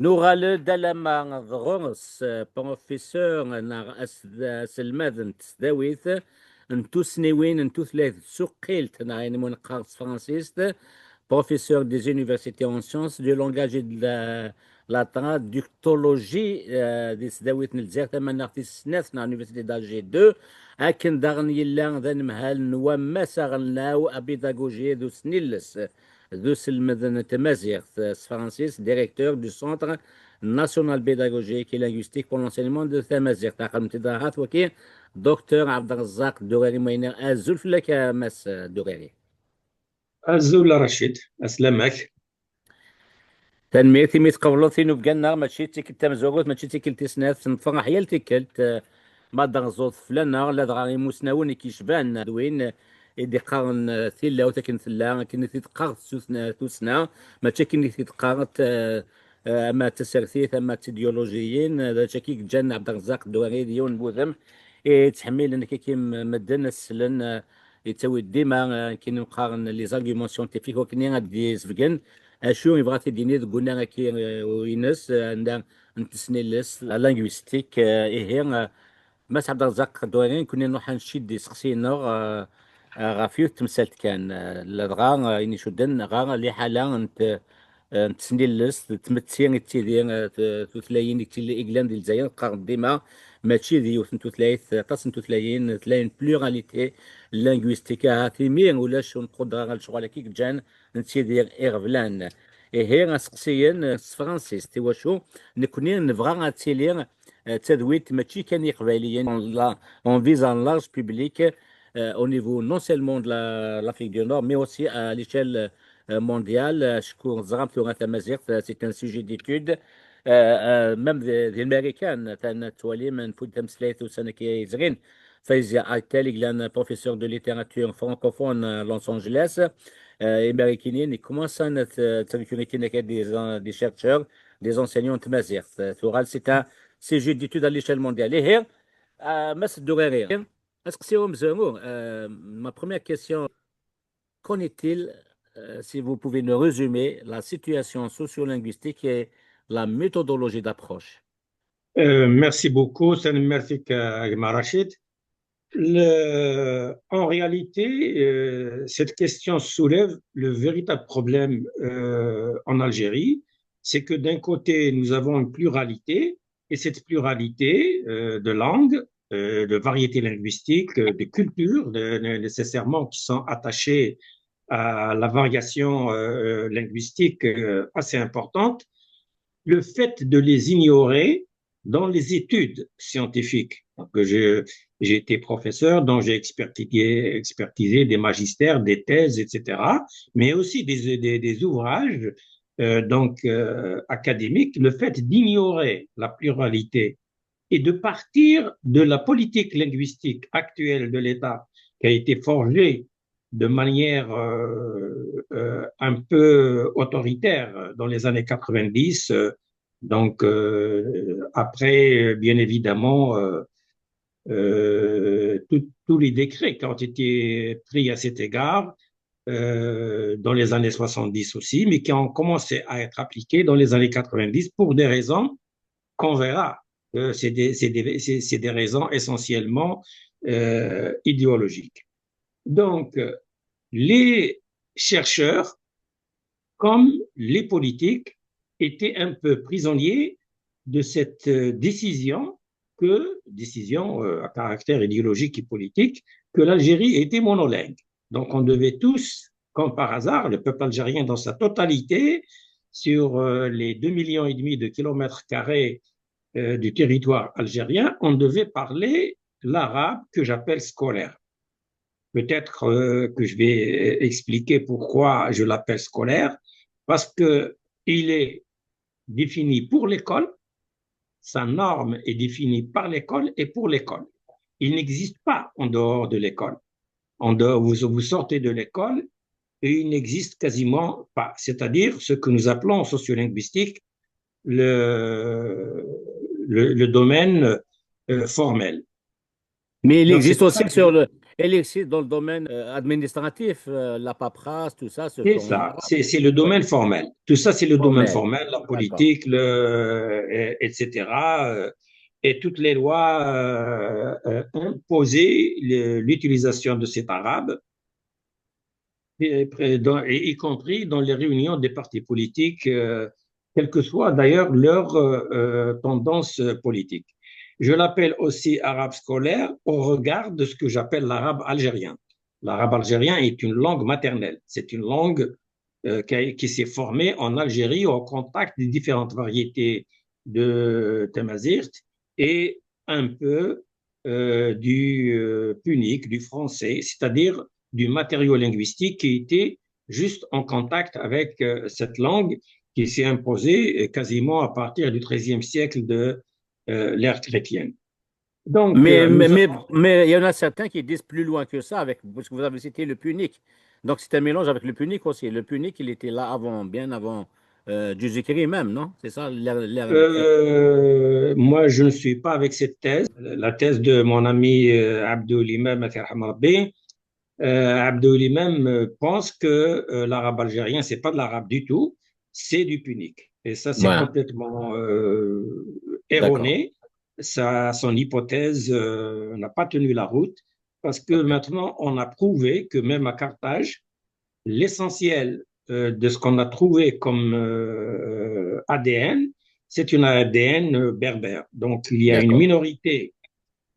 نورال دلما ضغرس بروفيسور نار سلماذ تسداويث انتو سنيوين انتو ثلاث سقيلت ناين من قارس فرانسيست professeur des universités en sciences du langage et de la traductologie des سداويت نلزيغ ثمان في السنات na l'université d'Alger 2 أكن داغن يلا ذا نمهال نوما ساغناو أبيداغوجي ذو سنيلس ذو سلمذن تمازيغ فرانسيس ديريكتور du centre national pédagogique et linguistique pour l'enseignement de Tamaziغ تاقم تداهات وكي دكتور عبد الرزاق الدغيري مينا الزلف لك مس دغيري الزول رشيد أسلمك. تنميتي ميت قبلوثي نبقى ماشي تيكل تمزوغوت ماشي تيكل تسناف نفرح هي التيكلت ما دغزوط فلانا لا دغاري موسناوني كيشبان دوين إدي قارن ثيلا وتكن ثلا كني تيتقارت ثوسنا ما تكني تيتقارت أما تسرثيث أما تيديولوجيين هذا شكيك جان عبد الرزاق الدواري ديون بوذم تحميل انك كيم مدن السلن يتسوي ديما كي نقارن لي زارغيومون سيونتيفيك وكني غادي زفكن اشو يبغى تديني قلنا كي وينس عندنا نتسنيلس لانغويستيك هي مس عبد الرزاق الدوارين كنا نروح نشد سقسينا غافيو تمثالت كان لدغا اني شدن غا لي حاله انت تسنيلس تمتسين تيدير تثلاين تي اقلام ديال الجزائر قارن ديما ماشي ديوث نتو ثلاث طاس نتو ثلاين بلوراليتي لانغويستيك هاتي مين ولا شو نقدر على شغل كيك جان نتيدير اغفلان هي غاسقسيين فرانسيس تي شو نكوني نبغى غاتيلير تدويت ماشي كان يقباليين لا اون فيزان لارج بوبليك au niveau non seulement de l'Afrique du Nord, mais aussi à l'échelle mondiale. C'est un sujet d'étude. même des Américains, فايزة ايتالي لان بروفيسور دو ليتيراتور فرانكوفون لوس انجلوس امريكيين كومونسا تريكونيتينا دي شيرشور دي انسينيون تمازيغ ثورال سي سيجي ديتود على ليشيل مونديال هي مس الدغيري اسقسيهم زعما ما بروميير كيسيون connaît-il si vous pouvez nous résumer la situation sociolinguistique et la méthodologie d'approche. Merci beaucoup, c'est merci Rachid. En réalité, cette question soulève le véritable problème en Algérie, c'est que d'un côté, nous avons une pluralité, et cette pluralité de langues, de variétés linguistiques, de cultures, nécessairement qui sont attachées à la variation linguistique assez importante, le fait de les ignorer dans les études scientifiques. J'ai été professeur, dont j'ai expertisé des magistères, des thèses, etc., mais aussi des ouvrages académiques. Le fait d'ignorer la pluralité et de partir de la politique linguistique actuelle de l'État qui a été forgée de manière un peu autoritaire dans les années 90, après, bien évidemment, tous les décrets qui ont été pris à cet égard dans les années 70 aussi, mais qui ont commencé à être appliqués dans les années 90 pour des raisons qu'on verra. C'est des raisons essentiellement idéologiques. Donc, les chercheurs, comme les politiques, étaient un peu prisonniers de cette décision à caractère idéologique et politique, que l'Algérie était monolingue. Donc on devait tous, comme par hasard, le peuple algérien dans sa totalité, sur les 2,5 millions de kilomètres carrés du territoire algérien, on devait parler l'arabe que j'appelle scolaire. Peut-être que je vais expliquer pourquoi je l'appelle scolaire, parce que il est défini pour l'école, sa norme est définie par l'école et pour l'école. Il n'existe pas en dehors de l'école. En dehors, vous sortez de l'école et il n'existe quasiment pas. C'est-à-dire ce que nous appelons en sociolinguistique le domaine formel. Mais il existe aussi Elle existe dans le domaine administratif, la paperasse, tout ça se fait C'est en ça, arabe. c'est le Oui, domaine formel. Tout ça, c'est le domaine formel. formel, la D'accord. politique, etc. Et toutes les lois imposaient l'utilisation de cet arabe, y compris dans les réunions des partis politiques, quelle que soit d'ailleurs leur tendance politique. Je l'appelle aussi arabe scolaire au regard de ce que j'appelle l'arabe algérien. L'arabe algérien est une langue maternelle. C'est une langue qui s'est formée en Algérie au contact des différentes variétés de tamazirt et un peu du punique, du français, c'est-à-dire du matériau linguistique qui était juste en contact avec cette langue qui s'est imposée quasiment à partir du XIIIe siècle de l'ère chrétienne. Donc, Mais il y en a certains qui disent plus loin que ça, avec, parce que vous avez cité le punique. Donc c'est un mélange avec le punique aussi. Le punique, il était là avant, bien avant Jésus-Christ même, non? C'est ça moi, je ne suis pas avec cette thèse. La thèse de mon ami Abdou Limam Abdou Limam pense que l'arabe algérien, c'est pas de l'arabe du tout, c'est du punique. Et ça, c'est Voilà, complètement d'accord. erroné. Son hypothèse n'a pas tenu la route parce que Ok. maintenant, on a prouvé que même à Carthage, l'essentiel de ce qu'on a trouvé comme ADN, c'est une ADN berbère. Donc, il y a une D'accord. minorité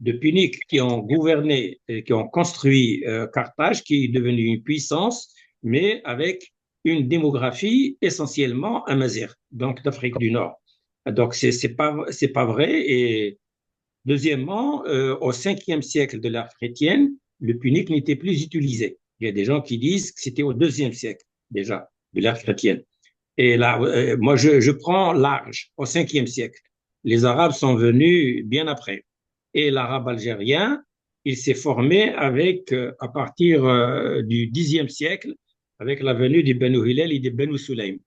de Puniques qui ont gouverné et qui ont construit Carthage, qui est devenue une puissance, mais avec une démographie essentiellement amazigh, donc d'Afrique du Nord. Donc, c'est pas vrai. Et deuxièmement, au 5e siècle de l'ère chrétienne, le punique n'était plus utilisé. Il y a des gens qui disent que c'était au 2e siècle déjà de l'ère chrétienne. Et là, moi, je prends large, au 5e siècle. Les Arabes sont venus bien après. Et l'arabe algérien, il s'est formé avec, à partir du 10e siècle, avec la venue des Banu Hillel et des Banu Sulaym.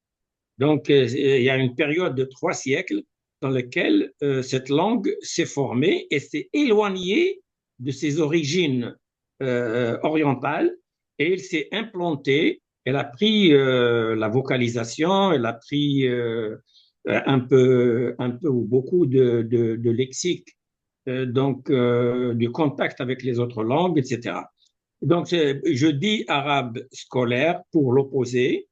Donc, il y a une période de 3 siècles dans laquelle cette langue s'est formée et s'est éloignée de ses origines orientales et elle s'est implantée. Elle a pris la vocalisation, elle a pris un peu ou beaucoup de lexique, donc du contact avec les autres langues, etc. Donc, je dis arabe scolaire pour l'opposer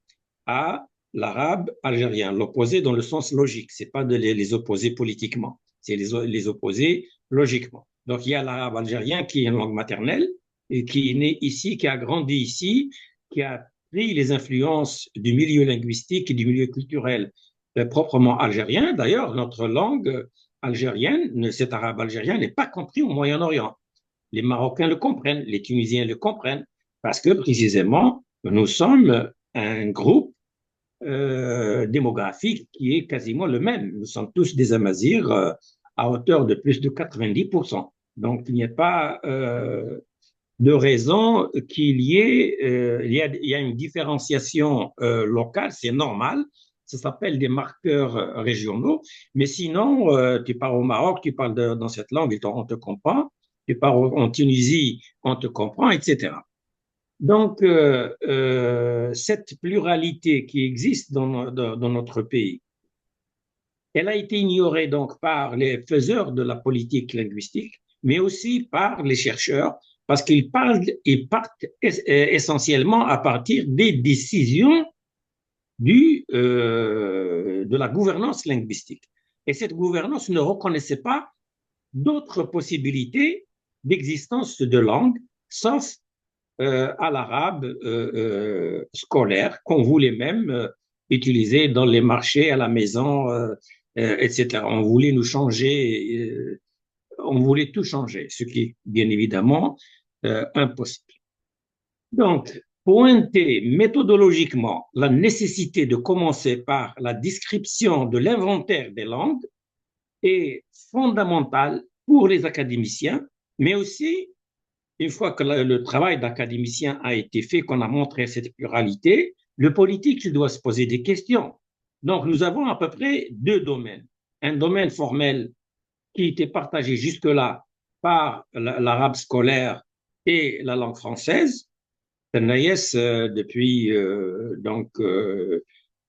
à l'arabe algérien. L'opposer dans le sens logique, c'est pas de les opposer politiquement, c'est les opposer logiquement. Donc, il y a l'arabe algérien qui est une langue maternelle et qui est né ici, qui a grandi ici, qui a pris les influences du milieu linguistique et du milieu culturel proprement algérien. D'ailleurs, notre langue algérienne, cet arabe algérien, n'est pas compris au Moyen-Orient. Les Marocains le comprennent, les Tunisiens le comprennent, parce que précisément, nous sommes un groupe démographique qui est quasiment le même. Nous sommes tous des Amazirs à hauteur de plus de 90%. Donc, il n'y a pas de raison qu'il y ait, il y a une différenciation locale, c'est normal. Ça s'appelle des marqueurs régionaux. Mais sinon, tu pars au Maroc, tu parles dans cette langue, on te comprend. Tu pars en Tunisie, on te comprend, etc. Donc, cette pluralité qui existe dans notre pays, elle a été ignorée donc par les faiseurs de la politique linguistique, mais aussi par les chercheurs, parce ils partent essentiellement à partir des décisions de la gouvernance linguistique. Et cette gouvernance ne reconnaissait pas d'autres possibilités d'existence de langue, sauf à l'arabe scolaire qu'on voulait même utiliser dans les marchés, à la maison, etc. On voulait nous changer, on voulait tout changer, ce qui est bien évidemment impossible. Donc, pointer méthodologiquement la nécessité de commencer par la description de l'inventaire des langues est fondamental pour les académiciens, mais aussi une fois que le travail d'académicien a été fait, qu'on a montré cette pluralité, le politique, il doit se poser des questions. Donc, nous avons à peu près deux domaines. Un domaine formel qui était partagé jusque-là par l'arabe scolaire Et la langue française, Naïs, depuis,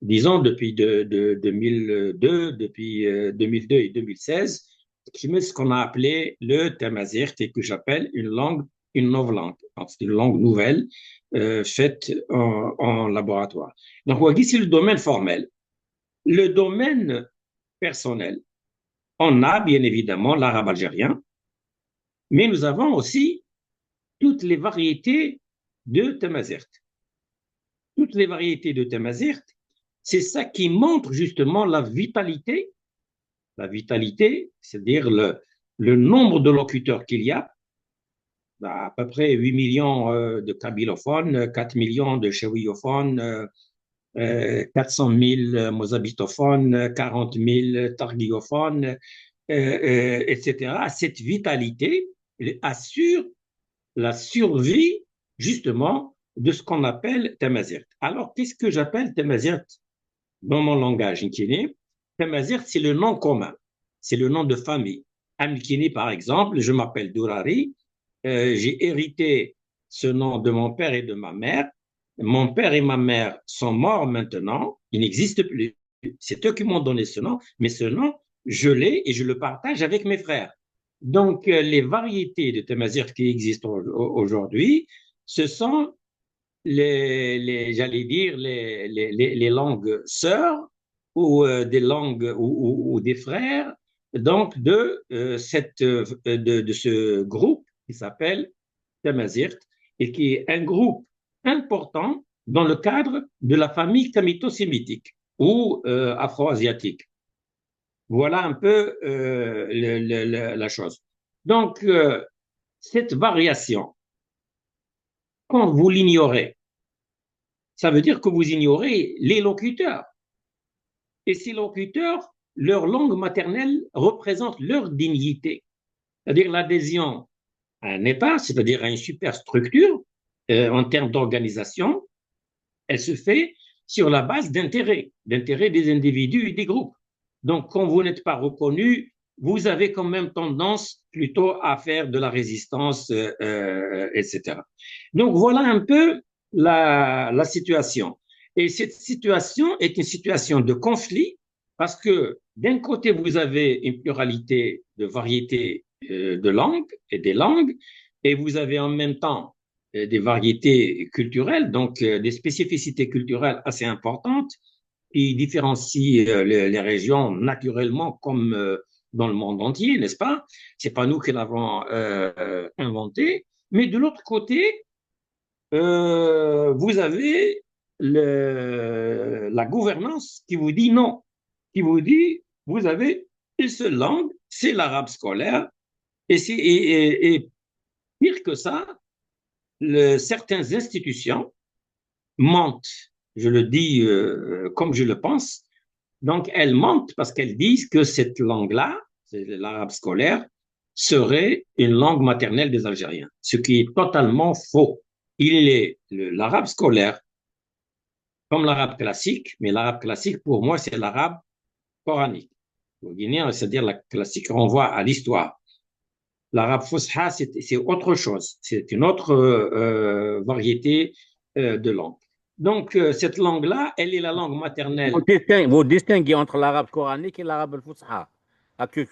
disons, depuis 2002, depuis 2002 et 2016, qui met ce qu'on a appelé le tamazirt et que j'appelle une nouvelle langue. Donc, c'est une langue nouvelle faite en laboratoire. Donc, on c'est le domaine formel. Le domaine personnel, on a bien évidemment l'arabe algérien, mais nous avons aussi toutes les variétés de tamazirt. Toutes les variétés de tamazirt, c'est ça qui montre justement la vitalité, c'est-à-dire le nombre de locuteurs qu'il y a, à peu près 8 millions de kabylophones, 4 millions de chewiyophones, 400 000 mozabitophones, 40 000 targhiophones, etc. Cette vitalité assure la survie justement de ce qu'on appelle tamazirt. Alors, qu'est-ce que j'appelle tamazirt dans mon langage nkini? Tamazirt, c'est le nom commun, c'est le nom de famille. Amkini, par exemple, je m'appelle Dourari, j'ai hérité ce nom de mon père et de ma mère. Mon père et ma mère sont morts maintenant, ils n'existent plus. C'est eux qui m'ont donné ce nom, mais ce nom, je l'ai et je le partage avec mes frères. Donc, les variétés de tamazirt qui existent aujourd'hui, ce sont j'allais dire, les langues sœurs ou des langues ou des frères, donc de ce groupe qui s'appelle Tamazirt et qui est un groupe important dans le cadre de la famille kamito-sémitique ou afro-asiatique. Voilà un peu la chose. Donc, cette variation, quand vous l'ignorez, ça veut dire que vous ignorez les locuteurs. Et ces locuteurs, leur langue maternelle représente leur dignité. C'est-à-dire l'adhésion à un État, c'est-à-dire à une superstructure en termes d'organisation, elle se fait sur la base d'intérêts des individus et des groupes. Donc, quand vous n'êtes pas reconnu, vous avez quand même tendance plutôt à faire de la résistance, etc. Donc, voilà un peu la situation. Et cette situation est une situation de conflit parce que d'un côté, vous avez une pluralité de variétés de langues et des langues, et vous avez en même temps des variétés culturelles, donc des spécificités culturelles assez importantes qui différencient les régions naturellement comme dans le monde entier, n'est-ce pas? C'est pas nous qui l'avons inventé, mais de l'autre côté, vous avez la gouvernance qui vous dit non, qui vous dit vous avez une seule langue, c'est l'arabe scolaire, et pire que ça, certaines institutions mentent, je le dis comme je le pense, donc elles mentent parce qu'elles disent que cette langue-là, c'est l'arabe scolaire, serait une langue maternelle des Algériens, ce qui est totalement faux. Il est l'arabe scolaire comme l'arabe classique, mais l'arabe classique pour moi c'est l'arabe coranique. Au guinéen, c'est-à-dire la classique renvoie à l'histoire. L'arabe fusha, c'est autre chose, c'est une autre variété de langue. Donc, cette langue-là, elle est la langue maternelle. Vous distinguez entre l'arabe coranique et l'arabe fusha. Ah, que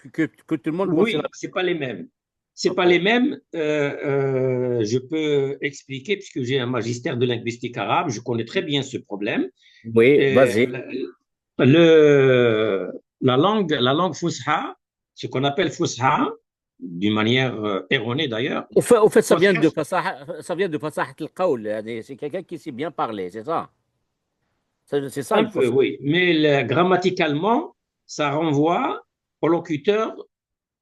tout le monde voit, c'est Oui, c'est pas les mêmes. C'est pas Ok. les mêmes. Je peux expliquer puisque j'ai un magistère de linguistique arabe, je connais très bien ce problème. Oui, Euh, vas-y. la langue Fusha, ce qu'on appelle Fusha, d'une manière erronée d'ailleurs, Au fait, Fusha, ça vient de fasahat al-qawl. C'est quelqu'un qui sait bien parler, c'est ça? C'est ça un le peu, fusha. oui, mais grammaticalement, ça renvoie au locuteur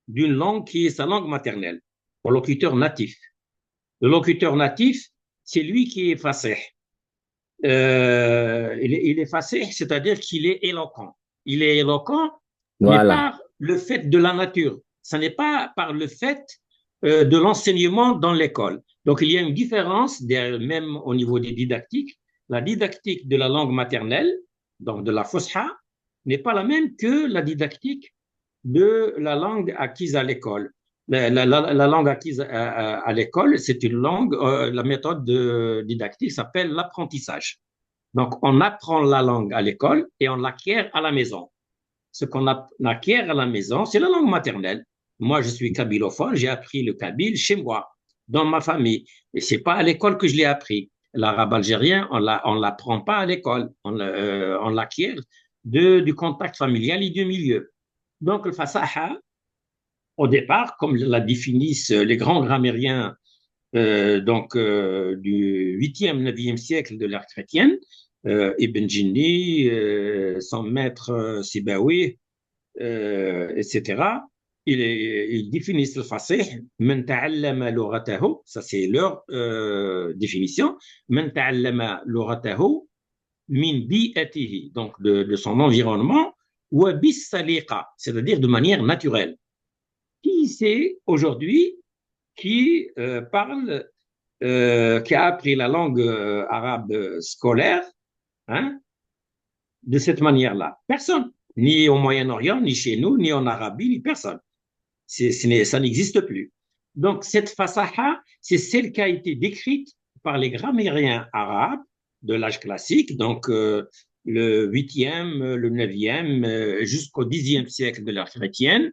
d'une langue qui est sa langue maternelle, au locuteur natif. Le locuteur natif, c'est lui qui est fasih. Il est fasih, c'est-à-dire qu'il est éloquent. Il est éloquent, mais Voilà. par le fait de la nature. Ce n'est pas par le fait de l'enseignement dans l'école. Donc, il y a une différence, même au niveau des didactiques. La didactique de la langue maternelle, donc de la Fusha, n'est pas la même que la didactique de la langue acquise à l'école. La langue acquise à l'école, c'est une langue, la méthode didactique s'appelle l'apprentissage. Donc, on apprend la langue à l'école et on l'acquiert à la maison. Ce qu'on acquiert à la maison, c'est la langue maternelle. Moi, je suis kabylophone, j'ai appris le kabyle chez moi, dans ma famille. Et c'est pas à l'école que je l'ai appris. L'arabe algérien, on l'apprend pas à l'école, on l'acquiert du contact familial et du milieu. Donc, le fasaha, au départ, comme la définissent les grands grammairiens du 8e, 9e siècle de l'ère chrétienne, Ibn Jinni, son maître Sibawi, etc. Ils définissent le fasih, من تعلم لغته, ça c'est leur définition, من تعلم لغته من بيئته, donc de son environnement, وبالسليقة, c'est-à-dire de manière naturelle. Qui c'est aujourd'hui qui parle, qui a appris la langue arabe scolaire, hein, de cette manière-là? Personne. Ni au Moyen-Orient, ni chez nous, ni en Arabie, ni personne. Ça n'existe plus. Donc, cette fasaha, c'est celle qui a été décrite par les grammairiens arabes de l'âge classique, donc le 8e, le 9e, jusqu'au 10e siècle de l'ère chrétienne,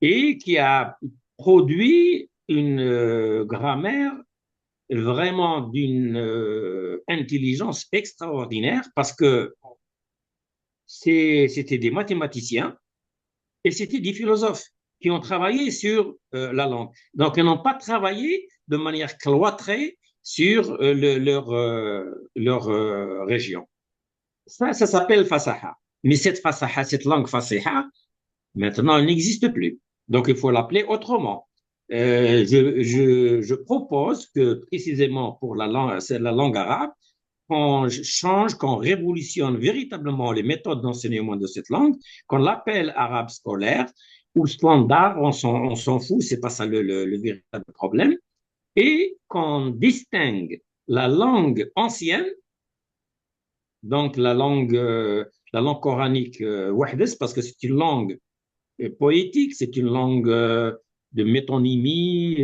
et qui a produit une grammaire vraiment d'une intelligence extraordinaire parce que c'était des mathématiciens et c'était des philosophes qui ont travaillé sur la langue. Donc, ils n'ont pas travaillé de manière cloîtrée sur leur région. Ça s'appelle fasaha. Mais cette fasaha, cette langue fasaha, maintenant, elle n'existe plus. Donc, il faut l'appeler autrement. Je propose que précisément pour la langue arabe, qu'on change, qu'on révolutionne véritablement les méthodes d'enseignement de cette langue, qu'on l'appelle arabe scolaire ou standard, on s'en fout, c'est pas ça le véritable problème, et qu'on distingue la langue ancienne, donc la langue coranique wahdes, parce que c'est une langue poétique, c'est une langue de métonymie,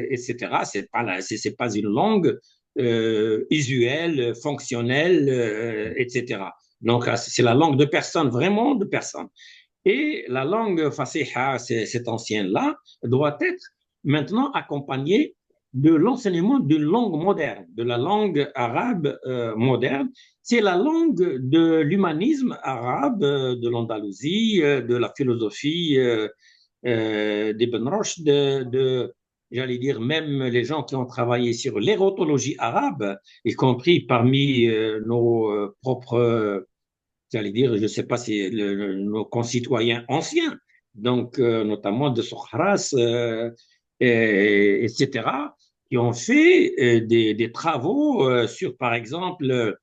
etc. C'est pas une langue usuelle, fonctionnelle, etc. Donc, c'est la langue de personne, vraiment de personne. Et la langue fasiha, cette ancienne-là, doit être maintenant accompagnée de l'enseignement d'une langue moderne, de la langue arabe moderne. C'est la langue de l'humanisme arabe, de l'Andalousie, de la philosophie d'Ibn Rushd, j'allais dire même les gens qui ont travaillé sur l'érotologie arabe, y compris parmi nos propres, j'allais dire, je ne sais pas si nos concitoyens anciens, donc notamment de Sokhras, etc., qui ont fait des travaux sur, par exemple,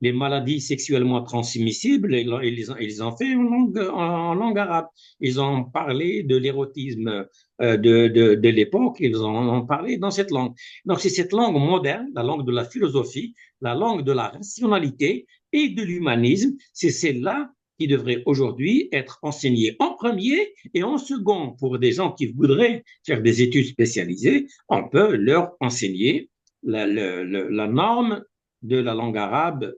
les maladies sexuellement transmissibles, ils ont fait en langue arabe. Ils ont parlé de l'érotisme de l'époque, ils ont parlé dans cette langue. Donc, c'est cette langue moderne, la langue de la philosophie, la langue de la rationalité et de l'humanisme, c'est celle-là qui devrait aujourd'hui être enseignée en premier et en second pour des gens qui voudraient faire des études spécialisées, on peut leur enseigner la norme de la langue arabe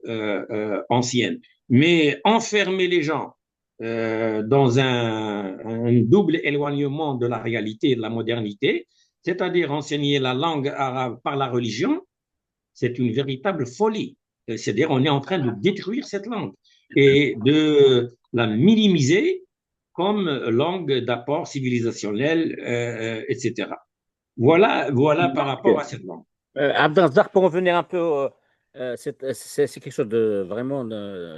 ancienne. Mais enfermer les gens dans un double éloignement de la réalité et de la modernité, c'est-à-dire enseigner la langue arabe par la religion, c'est une véritable folie. C'est-à-dire on est en train de détruire cette langue et de la minimiser comme langue d'apport civilisationnel, etc. Voilà par rapport à cette langue. Abdel, pour revenir un peu, c'est quelque chose de vraiment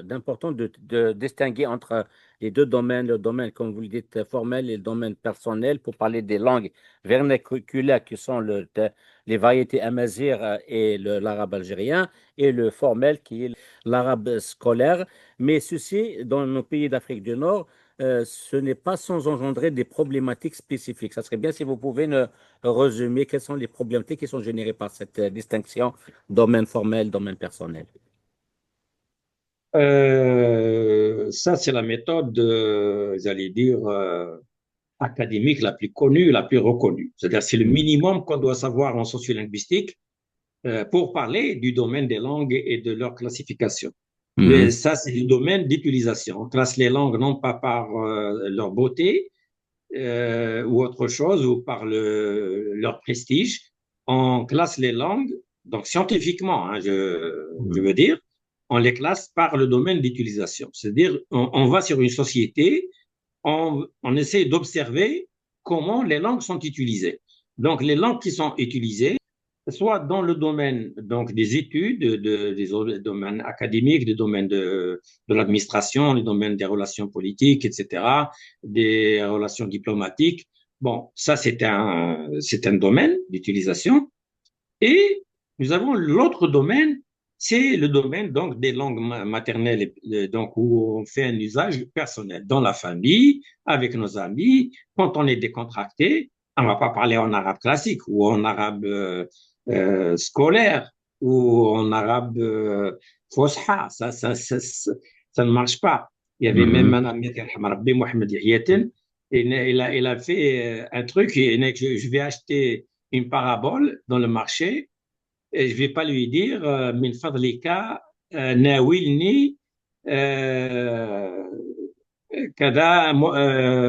d'important de distinguer entre les deux domaines, le domaine, comme vous le dites, formel et le domaine personnel, pour parler des langues vernaculaires qui sont les variétés amazighes et l'arabe algérien, et le formel qui est l'arabe scolaire. Mais ceci, dans nos pays d'Afrique du Nord, ce n'est pas sans engendrer des problématiques spécifiques. Ça serait bien si vous pouvez résumer quelles sont les problématiques qui sont générées par cette distinction domaine formel, domaine personnel. Ça, c'est la méthode, j'allais dire, académique la plus connue, la plus reconnue. C'est-à-dire c'est le minimum qu'on doit savoir en sociolinguistique pour parler du domaine des langues et de leur classification. Mais Mhm. ça, c'est du domaine d'utilisation. On classe les langues non pas par leur beauté ou autre chose, ou par leur prestige. On classe les langues, donc scientifiquement, hein, je Mhm. veux dire, on les classe par le domaine d'utilisation. C'est-à-dire, on va sur une société, on essaie d'observer comment les langues sont utilisées. Donc, les langues qui sont utilisées, soit dans le domaine donc, des études, des domaines académiques, des domaines de l'administration, les domaines des relations politiques, etc., des relations diplomatiques. Bon, ça, c'est un domaine d'utilisation. Et nous avons l'autre domaine, c'est le domaine donc des langues maternelles, donc où on fait un usage personnel dans la famille, avec nos amis. Quand on est décontracté, on ne va pas parler en arabe classique ou en arabe scolaire ou en arabe fosha. Ça ne marche pas. Il y avait même Mhm. un ami, Mohamed Yahiyatin, il a fait un truc, je vais acheter une parabole dans le marché et je ne vais pas lui dire min fadlika nawilni كذا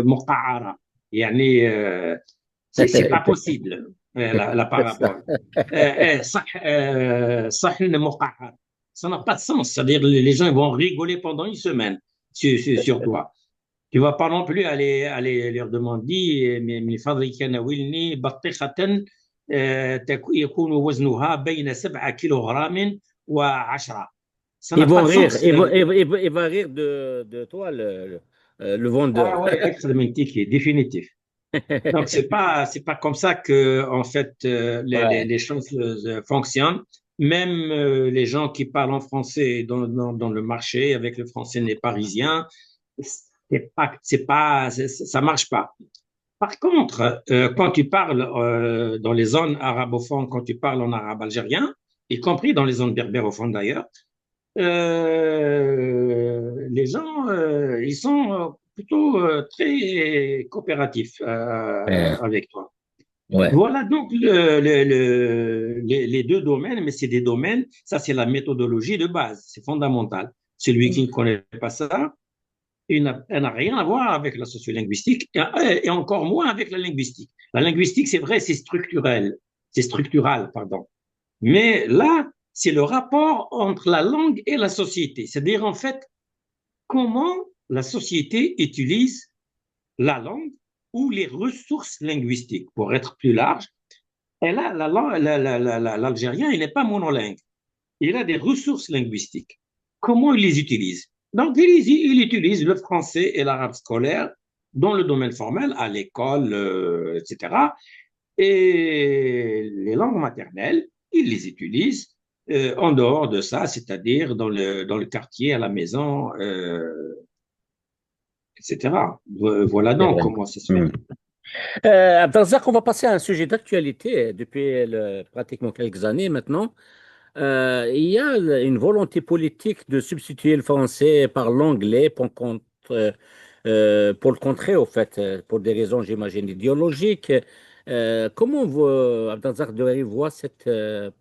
مقعرة يعني c'est pas possible la C'est ça. parabole صحن مقعر ça n'a pas de sens, c'est-à-dire les gens vont rigoler pendant une semaine sur toi. Tu ne vas pas non plus aller leur demander من فضلك ناولني بطيخة يكون وزنها بين 7 كيلوغرام و10. Ça n'a Ils pas vont de rire, sens. il va rire de toi, le vendeur. Ah ouais, extrêmement ticket, définitif. Donc, c'est pas comme ça que, en fait, Ouais. les choses fonctionnent. Même les gens qui parlent en français dans le marché avec le français n'est parisien, ça marche pas. Par contre, quand tu parles dans les zones arabophones, quand tu parles en arabe algérien, y compris dans les zones berbérophones d'ailleurs, les gens, ils sont plutôt très coopératifs Ouais. avec toi. Ouais. Voilà donc les deux domaines, mais c'est des domaines, ça c'est la méthodologie de base, c'est fondamental. Celui qui ne connaît pas ça, elle n'a rien à voir avec la sociolinguistique et encore moins avec la linguistique. La linguistique, c'est vrai, c'est structural, pardon. Mais là, c'est le rapport entre la langue et la société. C'est-à-dire, en fait, comment la société utilise la langue ou les ressources linguistiques, pour être plus large. Et là, l'algérien, il n'est pas monolingue. Il a des ressources linguistiques. Comment il les utilise? Donc, il utilise le français et l'arabe scolaire dans le domaine formel, à l'école, etc. Et les langues maternelles, il les utilise en dehors de ça, c'est-à-dire dans le quartier, à la maison, etc. Voilà C'est donc vrai. comment ça se fait. Hmm. Abdelzak, on va passer à un sujet d'actualité depuis pratiquement quelques années maintenant. Il y a une volonté politique de substituer le français par l'anglais pour le contrer, au fait, pour des raisons, j'imagine, idéologiques. Comment vous, Abdelzak Douari, voit ce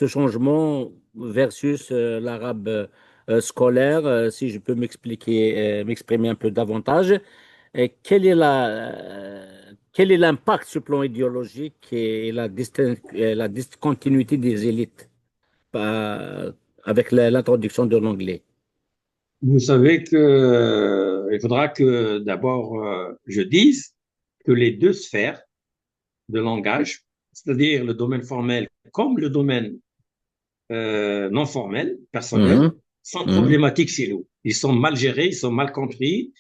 changement versus l'arabe scolaire, si je peux m'exprimer un peu davantage? Et quel est l'impact sur le plan idéologique et la discontinuité des élites avec l'introduction de l'anglais? Vous savez que il faudra que d'abord je dise que les deux sphères de langage, c'est-à-dire le domaine formel comme le domaine non formel, personnel, Mhm, sont mhm, problématiques chez nous. Ils sont mal gérés, ils sont mal compris.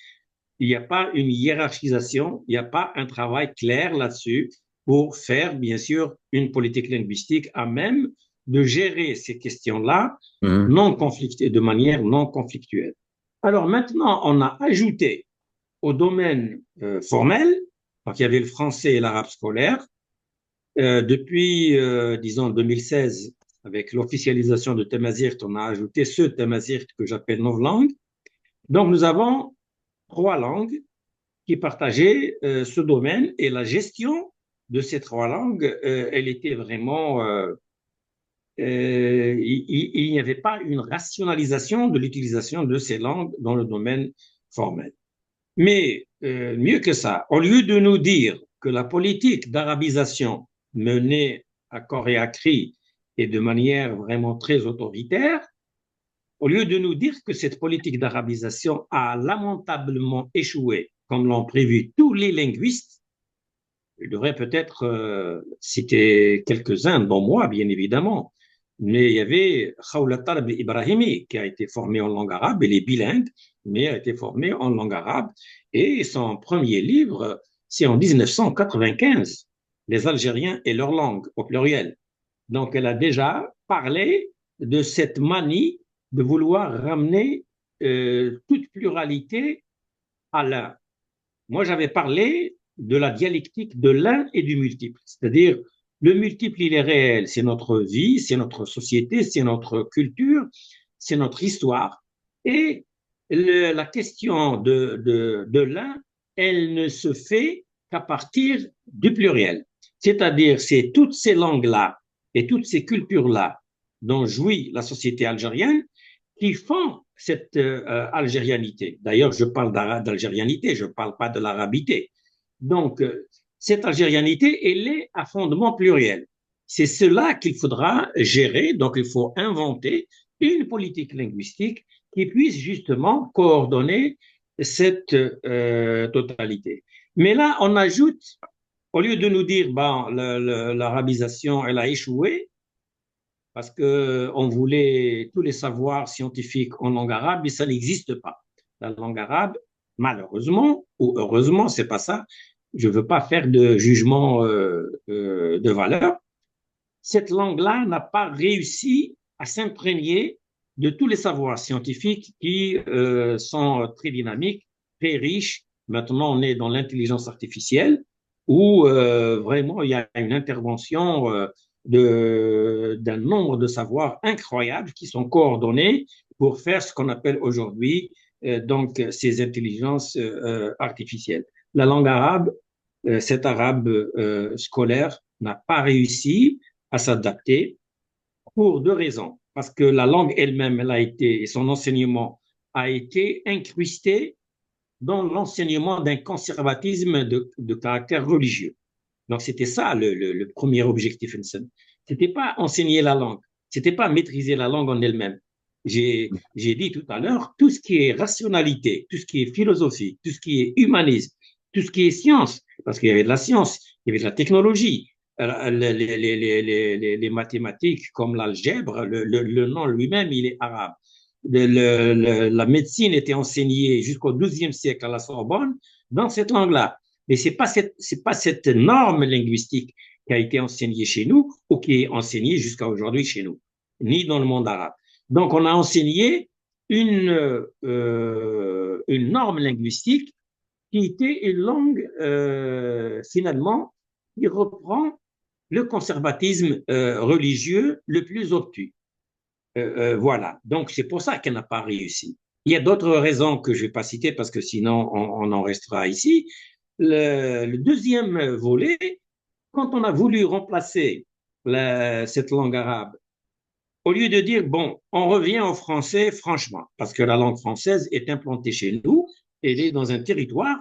Il n'y a pas une hiérarchisation, il n'y a pas un travail clair là-dessus pour faire, bien sûr, une politique linguistique à même de gérer ces questions-là mhm, non conflictuelles, de manière non conflictuelle. Alors maintenant, on a ajouté au domaine formel, donc il y avait le français et l'arabe scolaire, depuis, disons, 2016, avec l'officialisation de Tamazirt, on a ajouté ce Tamazirt que j'appelle novlangue. Donc nous avons trois langues qui partageaient ce domaine et la gestion de ces trois langues, elle était vraiment il n'y avait pas une rationalisation de l'utilisation de ces langues dans le domaine formel. Mais mieux que ça, au lieu de nous dire que la politique d'arabisation menée à corps et à cri et de manière vraiment très autoritaire, au lieu de nous dire que cette politique d'arabisation a lamentablement échoué, comme l'ont prévu tous les linguistes, je devrais peut-être citer quelques-uns, dont moi, bien évidemment. Mais il y avait Khawla Talab Ibrahimi, qui a été formé en langue arabe, elle est bilingue, mais a été formée en langue arabe. Et son premier livre, c'est en 1995, Les Algériens et leur langue, au pluriel. Donc, elle a déjà parlé de cette manie de vouloir ramener toute pluralité à l'un. Moi, j'avais parlé de la dialectique de l'un et du multiple. C'est-à-dire, le multiple, il est réel. C'est notre vie, c'est notre société, c'est notre culture, c'est notre histoire. Et la question de l'un, elle ne se fait qu'à partir du pluriel. C'est-à-dire, c'est toutes ces langues-là et toutes ces cultures-là dont jouit la société algérienne qui font cette algérianité. D'ailleurs, je parle d'algérianité, je ne parle pas de l'arabité. Donc, cette algérianité, elle est à fondement pluriel. C'est cela qu'il faudra gérer. Donc, il faut inventer une politique linguistique qui puisse justement coordonner cette totalité. Mais là, on ajoute, au lieu de nous dire, ben, l'arabisation, elle a échoué, parce qu'on voulait tous les savoirs scientifiques en langue arabe, mais ça n'existe pas. La langue arabe, malheureusement, ou heureusement, c'est pas ça, je ne veux pas faire de jugement de valeur, cette langue-là n'a pas réussi à s'imprégner de tous les savoirs scientifiques qui sont très dynamiques, très riches. Maintenant, on est dans l'intelligence artificielle où vraiment il y a une intervention d'un nombre de savoirs incroyables qui sont coordonnés pour faire ce qu'on appelle aujourd'hui donc ces intelligences artificielles. La langue arabe, cet arabe scolaire n'a pas réussi à s'adapter pour deux raisons. Parce que la langue elle-même, elle a été, et son enseignement a été incrusté dans l'enseignement d'un conservatisme de caractère religieux. Donc, c'était ça le premier objectif. C'était pas enseigner la langue, c'était pas maîtriser la langue en elle-même. J'ai dit tout à l'heure, tout ce qui est rationalité, tout ce qui est philosophie, tout ce qui est humanisme, tout ce qui est science, parce qu'il y avait de la science, il y avait de la technologie, les mathématiques comme l'algèbre, le nom lui-même, il est arabe. La médecine était enseignée jusqu'au XIIe siècle à la Sorbonne dans cette langue-là. Mais ce n'est pas cette norme linguistique qui a été enseignée chez nous ou qui est enseignée jusqu'à aujourd'hui chez nous, ni dans le monde arabe. Donc, on a enseigné une norme linguistique qui était une langue, finalement, qui reprend le conservatisme religieux le plus obtus. Voilà. Donc, c'est pour ça qu'elle n'a pas réussi. Il y a d'autres raisons que je ne vais pas citer parce que sinon, on en restera ici. Le deuxième volet, quand on a voulu remplacer cette langue arabe, au lieu de dire, bon, on revient au français franchement, parce que la langue française est implantée chez nous, elle est dans un territoire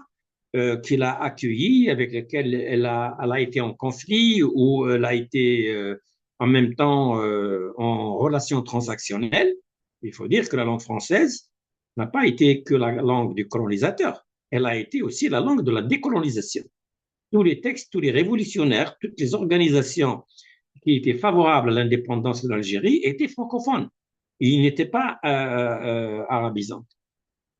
qu'il a accueilli, avec lequel elle a été en conflit ou elle a été en même temps en relation transactionnelle. Il faut dire que la langue française n'a pas été que la langue du colonisateur, elle a été aussi la langue de la décolonisation. Tous les textes, tous les révolutionnaires, toutes les organisations qui étaient favorables à l'indépendance de l'Algérie étaient francophones. Ils n'étaient pas arabisantes.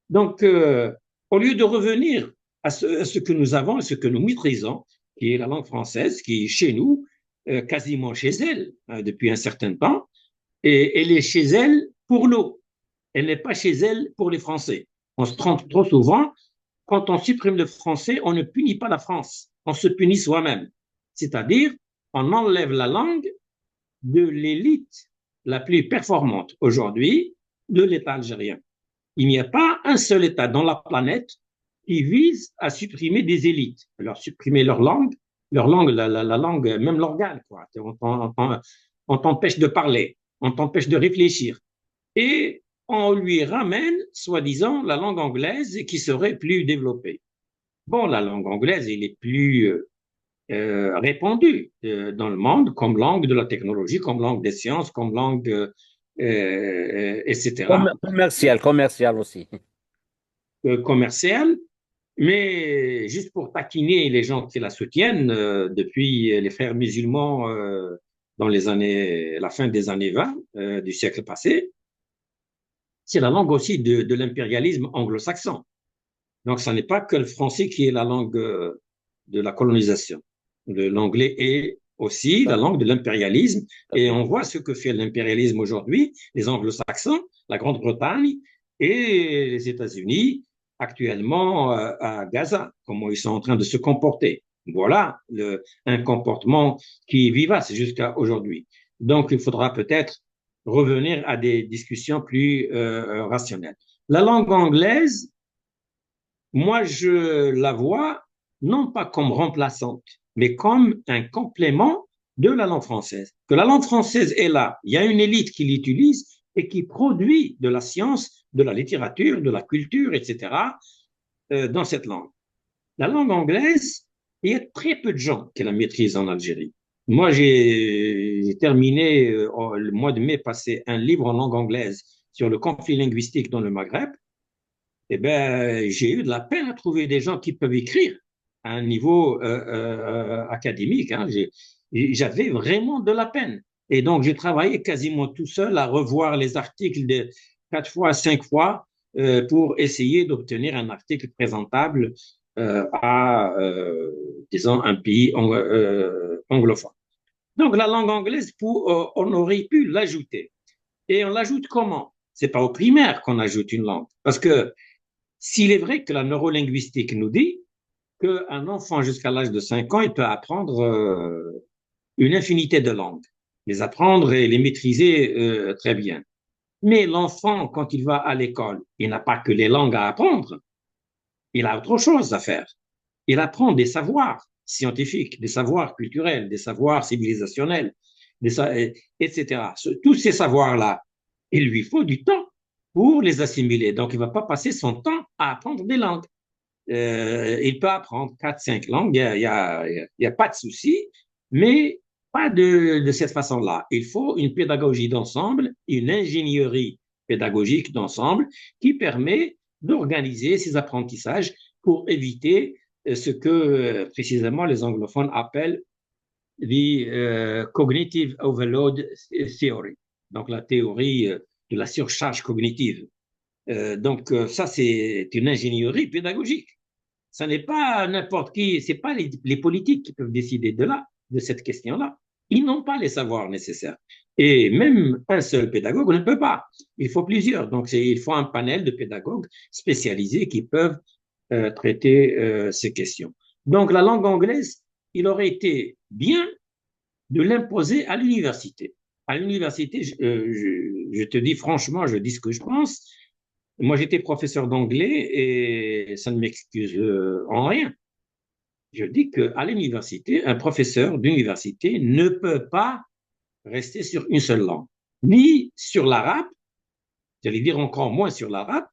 Donc, au lieu de revenir à ce que nous avons, à ce que nous maîtrisons, qui est la langue française, qui est chez nous, quasiment chez elle, depuis un certain temps, et elle est chez elle pour nous. Elle n'est pas chez elle pour les Français. On se trompe trop souvent. Quand on supprime le français, on ne punit pas la France, on se punit soi-même. C'est-à-dire, on enlève la langue de l'élite la plus performante aujourd'hui de l'État algérien. Il n'y a pas un seul État dans la planète qui vise à supprimer des élites, leur supprimer leur langue, la langue, même l'organe, quoi. On t'empêche de parler, on t'empêche de réfléchir. Et on lui ramène, soi-disant, la langue anglaise qui serait plus développée. Bon, la langue anglaise, elle est plus répandue dans le monde comme langue de la technologie, comme langue des sciences, comme langue, etc., Commercial aussi. commerciale. Mais juste pour taquiner les gens qui la soutiennent, depuis les frères musulmans dans la fin des années 20 du siècle passé, c'est la langue aussi de l'impérialisme anglo-saxon. Donc, ce n'est pas que le français qui est la langue de la colonisation. L'anglais est aussi la langue de l'impérialisme. Et on voit ce que fait l'impérialisme aujourd'hui, les anglo-saxons, la Grande-Bretagne et les États-Unis, actuellement à Gaza, comment ils sont en train de se comporter. Voilà un comportement qui est vivace jusqu'à aujourd'hui. Donc, il faudra peut-être revenir à des discussions plus rationnelles. La langue anglaise, moi, je la vois non pas comme remplaçante, mais comme un complément de la langue française. Que la langue française est là, il y a une élite qui l'utilise et qui produit de la science, de la littérature, de la culture, etc., dans cette langue. La langue anglaise, il y a très peu de gens qui la maîtrisent en Algérie. Moi, j'ai terminé le mois de mai passé un livre en langue anglaise sur le conflit linguistique dans le Maghreb. Eh ben, j'ai eu de la peine à trouver des gens qui peuvent écrire à un niveau académique. Hein. J'avais vraiment de la peine. Et donc, j'ai travaillé quasiment tout seul à revoir les articles de 4 fois, 5 fois pour essayer d'obtenir un article présentable à, disons, un pays anglophone. Donc, la langue anglaise, on aurait pu l'ajouter. Et on l'ajoute comment? C'est pas au primaire qu'on ajoute une langue. Parce que s'il est vrai que la neurolinguistique nous dit qu'un enfant jusqu'à l'âge de 5 ans, il peut apprendre une infinité de langues, les apprendre et les maîtriser très bien. Mais l'enfant, quand il va à l'école, il n'a pas que les langues à apprendre, il a autre chose à faire. Il apprend des savoirs scientifiques, des savoirs culturels, des savoirs civilisationnels, etc. Tous ces savoirs-là, il lui faut du temps pour les assimiler. Donc, il ne va pas passer son temps à apprendre des langues. Il peut apprendre 4, 5 langues, il y a pas de souci, mais pas de cette façon-là. Il faut une pédagogie d'ensemble, une ingénierie pédagogique d'ensemble qui permet d'organiser ces apprentissages pour éviter ce que précisément les anglophones appellent the cognitive overload theory, donc la théorie de la surcharge cognitive. Donc ça, c'est une ingénierie pédagogique. Ce n'est pas n'importe qui, ce n'est pas les politiques qui peuvent décider de cette question-là. Ils n'ont pas les savoirs nécessaires. Et même un seul pédagogue ne peut pas. Il faut plusieurs. Donc, il faut un panel de pédagogues spécialisés qui peuvent traiter ces questions. Donc, la langue anglaise, il aurait été bien de l'imposer à l'université. À l'université, je te dis franchement, je dis ce que je pense. Moi, j'étais professeur d'anglais et ça ne m'excuse en rien. Je dis qu'à l'université, un professeur d'université ne peut pas rester sur une seule langue, ni sur l'arabe, j'allais dire encore moins sur l'arabe,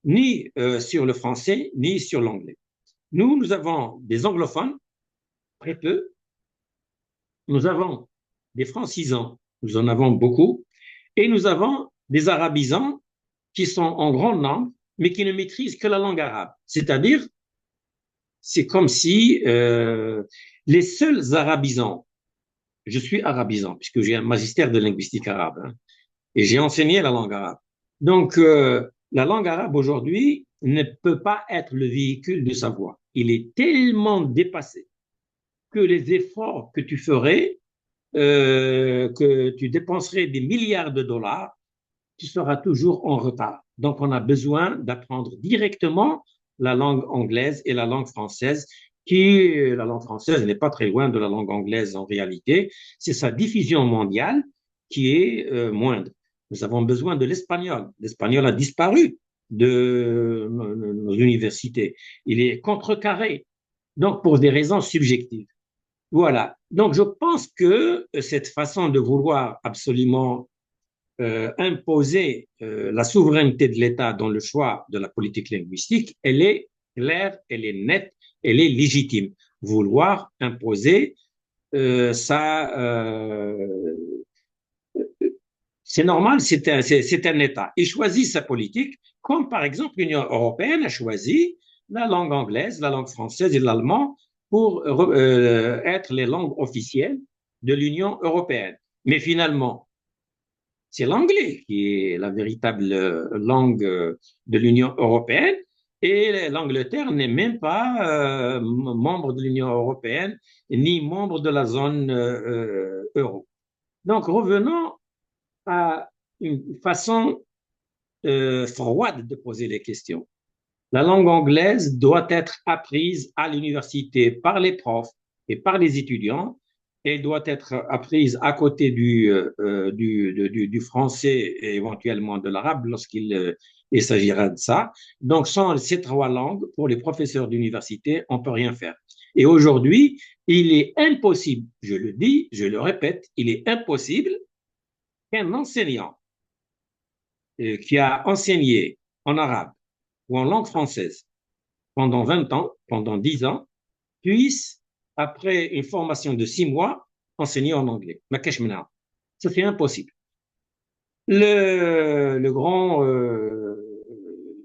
ni sur le français, ni sur l'anglais. Nous avons des anglophones, très peu. Nous avons des francisants, nous en avons beaucoup. Et nous avons des arabisants qui sont en grande nombre, mais qui ne maîtrisent que la langue arabe. C'est-à-dire, c'est comme si les seuls arabisants, je suis arabisant, puisque j'ai un magistère de linguistique arabe, hein, et j'ai enseigné la langue arabe. Donc, la langue arabe aujourd'hui ne peut pas être le véhicule de sa voix. Il est tellement dépassé que les efforts que tu ferais, que tu dépenserais des milliards de dollars, tu seras toujours en retard. Donc, on a besoin d'apprendre directement la langue anglaise et la langue française, la langue française n'est pas très loin de la langue anglaise en réalité. C'est sa diffusion mondiale qui est moindre. Nous avons besoin de l'espagnol. L'espagnol a disparu de nos universités. Il est contrecarré, donc pour des raisons subjectives. Voilà. Donc, je pense que cette façon de vouloir absolument imposer la souveraineté de l'État dans le choix de la politique linguistique, elle est claire, elle est nette, elle est légitime. Vouloir imposer ça, c'est normal, c'est un État. Il choisit sa politique, comme par exemple l'Union européenne a choisi la langue anglaise, la langue française et l'allemand pour être les langues officielles de l'Union européenne. Mais finalement, c'est l'anglais qui est la véritable langue de l'Union européenne et l'Angleterre n'est même pas membre de l'Union européenne ni membre de la zone euro. Donc revenons à une façon froide de poser les questions. La langue anglaise doit être apprise à l'université par les profs et par les étudiants. Elle doit être apprise à côté du français et éventuellement de l'arabe lorsqu'il il s'agira de ça. Donc, sans ces trois langues, pour les professeurs d'université, on ne peut rien faire. Et aujourd'hui, il est impossible, je le dis, je le répète, il est impossible qu'un enseignant qui a enseigné en arabe ou en langue française pendant 20 ans, pendant 10 ans, puisse, après une formation de 6 mois, enseigner en anglais. Ça, c'est impossible. Le grand,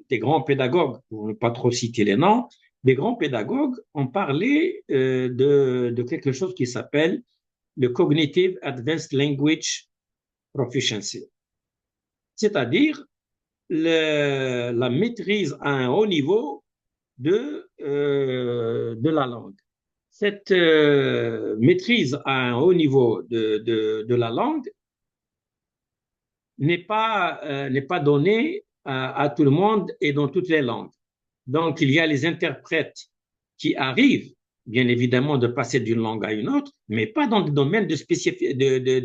des grands pédagogues, pour ne pas trop citer les noms, des grands pédagogues ont parlé de quelque chose qui s'appelle le Cognitive Advanced Language Proficiency, c'est-à-dire la maîtrise à un haut niveau de la langue. Cette maîtrise à un haut niveau de la langue n'est pas donnée à tout le monde et dans toutes les langues. Donc, il y a les interprètes qui arrivent, bien évidemment, de passer d'une langue à une autre, mais pas dans le domaine de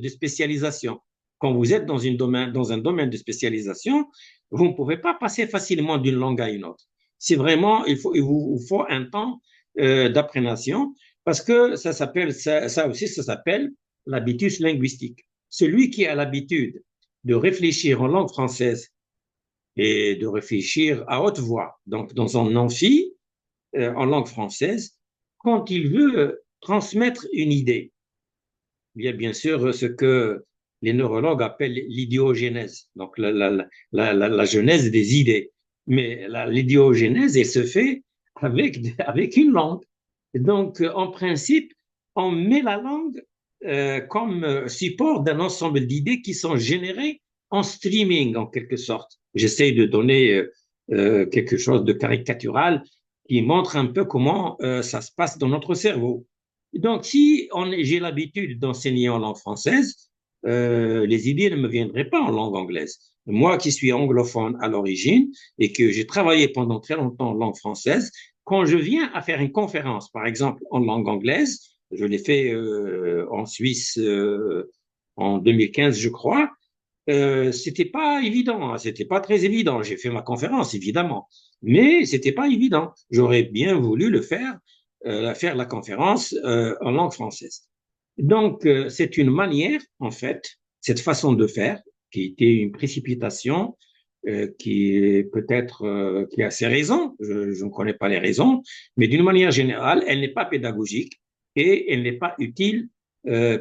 spécialisation. Quand vous êtes dans un domaine de spécialisation, vous ne pouvez pas passer facilement d'une langue à une autre. C'est vraiment, il vous faut un temps d'appréhension parce que ça aussi, ça s'appelle l'habitus linguistique. Celui qui a l'habitude de réfléchir en langue française et de réfléchir à haute voix, donc dans un amphi, en langue française, quand il veut transmettre une idée. Il y a bien sûr ce que les neurologues appellent l'idéogénèse, donc la genèse des idées. Mais l'idéogénèse, elle se fait avec une langue. Donc, en principe, on met la langue comme support d'un ensemble d'idées qui sont générées en streaming, en quelque sorte. J'essaie de donner quelque chose de caricatural qui montre un peu comment ça se passe dans notre cerveau. Donc, si j'ai l'habitude d'enseigner en langue française, les idées ne me viendraient pas en langue anglaise. Moi qui suis anglophone à l'origine et que j'ai travaillé pendant très longtemps en langue française, quand je viens à faire une conférence, par exemple en langue anglaise, je l'ai fait en Suisse en 2015, je crois, c'était pas évident, hein, c'était pas très évident. J'ai fait ma conférence, évidemment, mais c'était pas évident. J'aurais bien voulu faire la conférence en langue française. Donc, c'est une manière, en fait, cette façon de faire, qui était une précipitation, qui est peut-être, qui a ses raisons, je ne connais pas les raisons, mais d'une manière générale, elle n'est pas pédagogique et elle n'est pas utile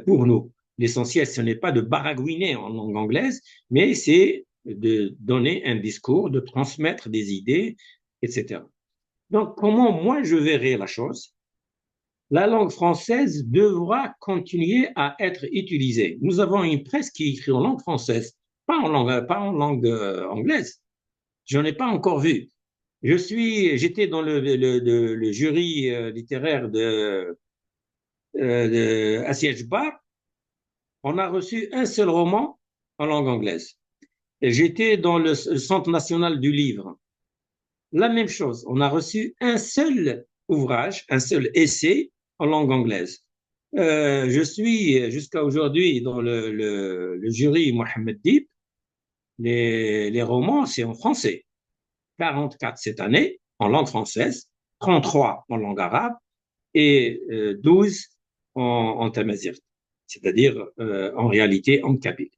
pour nous. L'essentiel, ce n'est pas de baragouiner en langue anglaise, mais c'est de donner un discours, de transmettre des idées, etc. Donc, comment moi je verrai la chose? La langue française devra continuer à être utilisée. Nous avons une presse qui écrit en langue française, pas en langue anglaise. Je n'en ai pas encore vu. J'étais dans le jury littéraire de Assiège Bar. On a reçu un seul roman en langue anglaise. Et j'étais dans le Centre national du livre. La même chose. On a reçu un seul ouvrage, un seul essai en langue anglaise. Je suis jusqu'à aujourd'hui dans le jury Mohamed Dib. Les romans, c'est en français. 44 cette année en langue française, 33 en langue arabe et 12 en tamazight, c'est-à-dire en réalité en kabyle.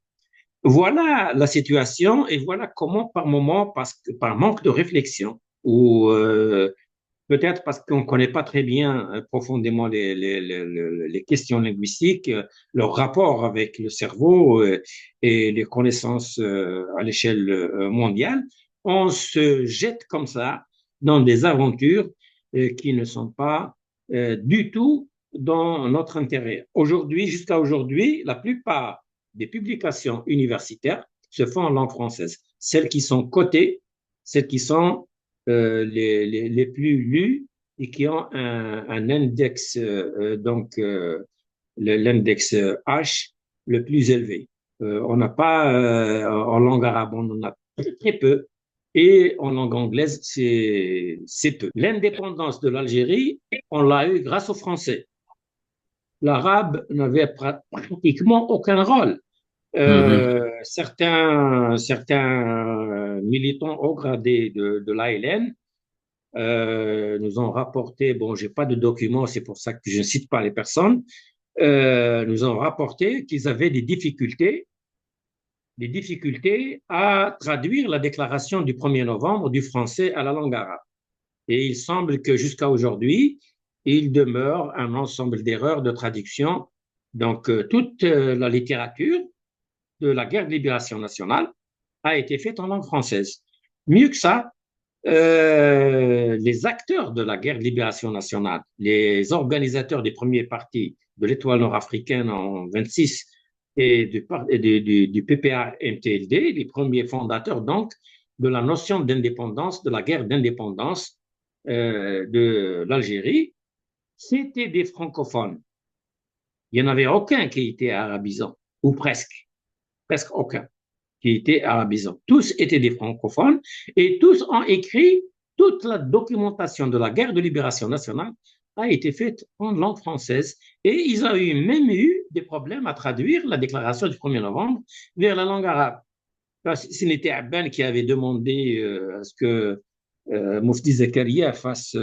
Voilà la situation et voilà comment par moment, parce que par manque de réflexion ou peut-être parce qu'on ne connaît pas très bien profondément les questions linguistiques, leur rapport avec le cerveau et les connaissances à l'échelle mondiale, on se jette comme ça dans des aventures qui ne sont pas du tout dans notre intérêt. Aujourd'hui, jusqu'à aujourd'hui, la plupart des publications universitaires se font en langue française. Celles qui sont cotées, celles qui sont les plus lus et qui ont un index, l'index H le plus élevé. On n'a pas, en langue arabe, on en a très peu, et en langue anglaise, c'est peu. L'indépendance de l'Algérie, on l'a eu grâce aux Français. L'arabe n'avait pratiquement aucun rôle. Certains militants haut gradés de l'ALN nous ont rapporté, bon, j'ai pas de documents, c'est pour ça que je ne cite pas les personnes, nous ont rapporté qu'ils avaient des difficultés à traduire la déclaration du 1er novembre du français à la langue arabe. Et il semble que jusqu'à aujourd'hui, il demeure un ensemble d'erreurs de traduction. Donc, toute la littérature de la guerre de libération nationale a été faite en langue française. Mieux que ça, les acteurs de la guerre de libération nationale, les organisateurs des premiers partis de l'étoile nord-africaine en 26 et du PPA-MTLD, les premiers fondateurs donc de la notion d'indépendance, de la guerre d'indépendance de l'Algérie, c'était des francophones. Il n'y en avait aucun qui était arabisant, ou presque aucun qui était arabisant. Tous étaient des francophones et tous ont écrit, toute la documentation de la guerre de libération nationale a été faite en langue française et ils ont même eu des problèmes à traduire la déclaration du 1er novembre vers la langue arabe. Ce n'était Abban qui avait demandé à ce que Moufti Zakaria fasse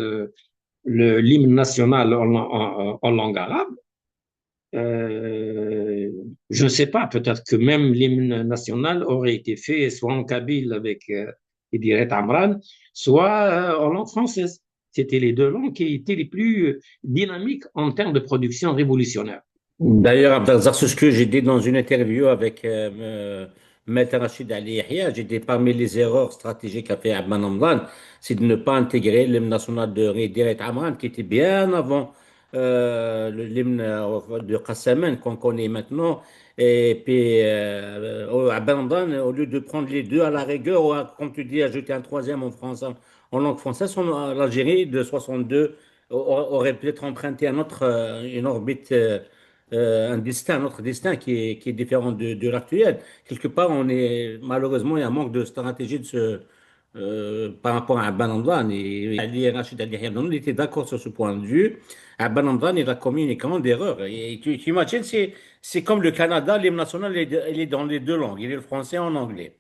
l'hymne national en langue arabe. Je ne sais pas, peut-être que même l'hymne national aurait été fait soit en kabyle avec Idiret Amran, soit en langue française. C'était les deux langues qui étaient les plus dynamiques en termes de production révolutionnaire. D'ailleurs, Abdelzak, ce que j'ai dit dans une interview avec Maître Rachid Ali Yahya, j'ai dit parmi les erreurs stratégiques qu'a fait Abman Amran, c'est de ne pas intégrer l'hymne national de Diret Amran, qui était bien avant l'hymne de Qassaman qu'on connaît maintenant. Et puis, Abman Amran, au lieu de prendre les deux à la rigueur, ou comme tu dis, ajouter un troisième en français, en langue française, l'Algérie de 62 aurait peut-être emprunté une orbite. Un destin, un autre destin qui est différent de l'actuel. Quelque part, malheureusement, il y a un manque de stratégie par rapport à Ben Amdan. Et Ali Rachid Ali Hebdoun, il était d'accord sur ce point de vue. À Ben Amdan, il a commis une grande erreur. Et tu imagines, c'est comme le Canada, l'hymne national, il est dans les deux langues. Il est le français et en anglais.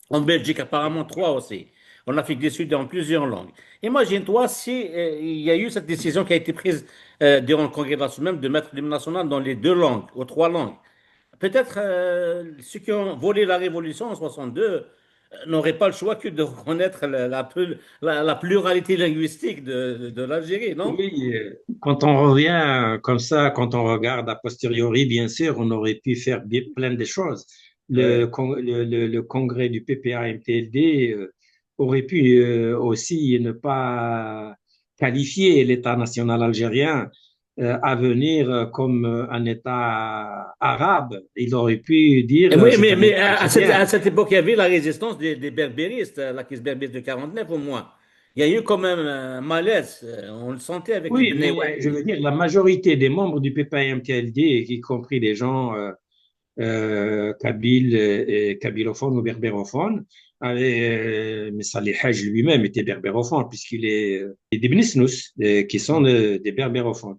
En Belgique, apparemment, trois aussi. En Afrique du Sud, dans plusieurs langues. Imagine-toi si il y a eu cette décision qui a été prise durant le Congrès national de mettre l'hymne national dans les deux langues, aux trois langues. Peut-être ceux qui ont volé la révolution en 62 n'auraient pas le choix que de reconnaître la pluralité linguistique de l'Algérie, non? Oui, quand on revient comme ça, quand on regarde a posteriori, bien sûr, on aurait pu faire plein de choses. Ouais. Le congrès du PPA-MTLD aurait pu aussi ne pas qualifier l'État national algérien à venir comme un État arabe. Il aurait pu dire Oui, c'est un mais État à algérien. cette époque, il y avait la résistance des berbéristes, la crise berbère de 49 au moins. Il y a eu quand même un malaise, on le sentait avec Oui, Ibn mais je Wali. veux dire, la majorité des membres du PPA-MTLD, y compris des gens kabyle et kabylophones ou berbérophones, mais Salih Haj lui-même était berbérophone puisqu'il est des Bnisnous, qui sont des berbérophones.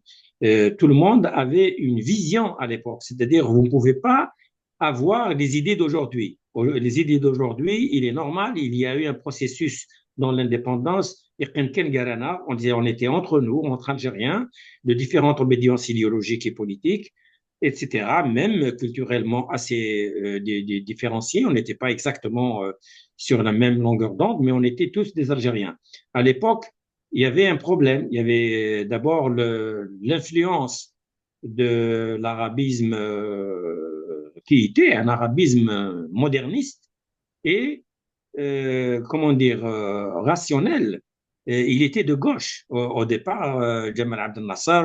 Tout le monde avait une vision à l'époque, c'est-à-dire vous ne pouvez pas avoir les idées d'aujourd'hui. Les idées d'aujourd'hui, il est normal, il y a eu un processus dans l'indépendance, on disait on était entre nous, entre Algériens, de différentes obédiences idéologiques et politiques, etc., même culturellement assez différenciés. On n'était pas exactement sur la même longueur d'onde, mais on était tous des Algériens. À l'époque, il y avait un problème. Il y avait d'abord l'influence de l'arabisme qui était un arabisme moderniste et, comment dire, rationnel. Et il était de gauche. Au départ, Jamal Abdel Nasser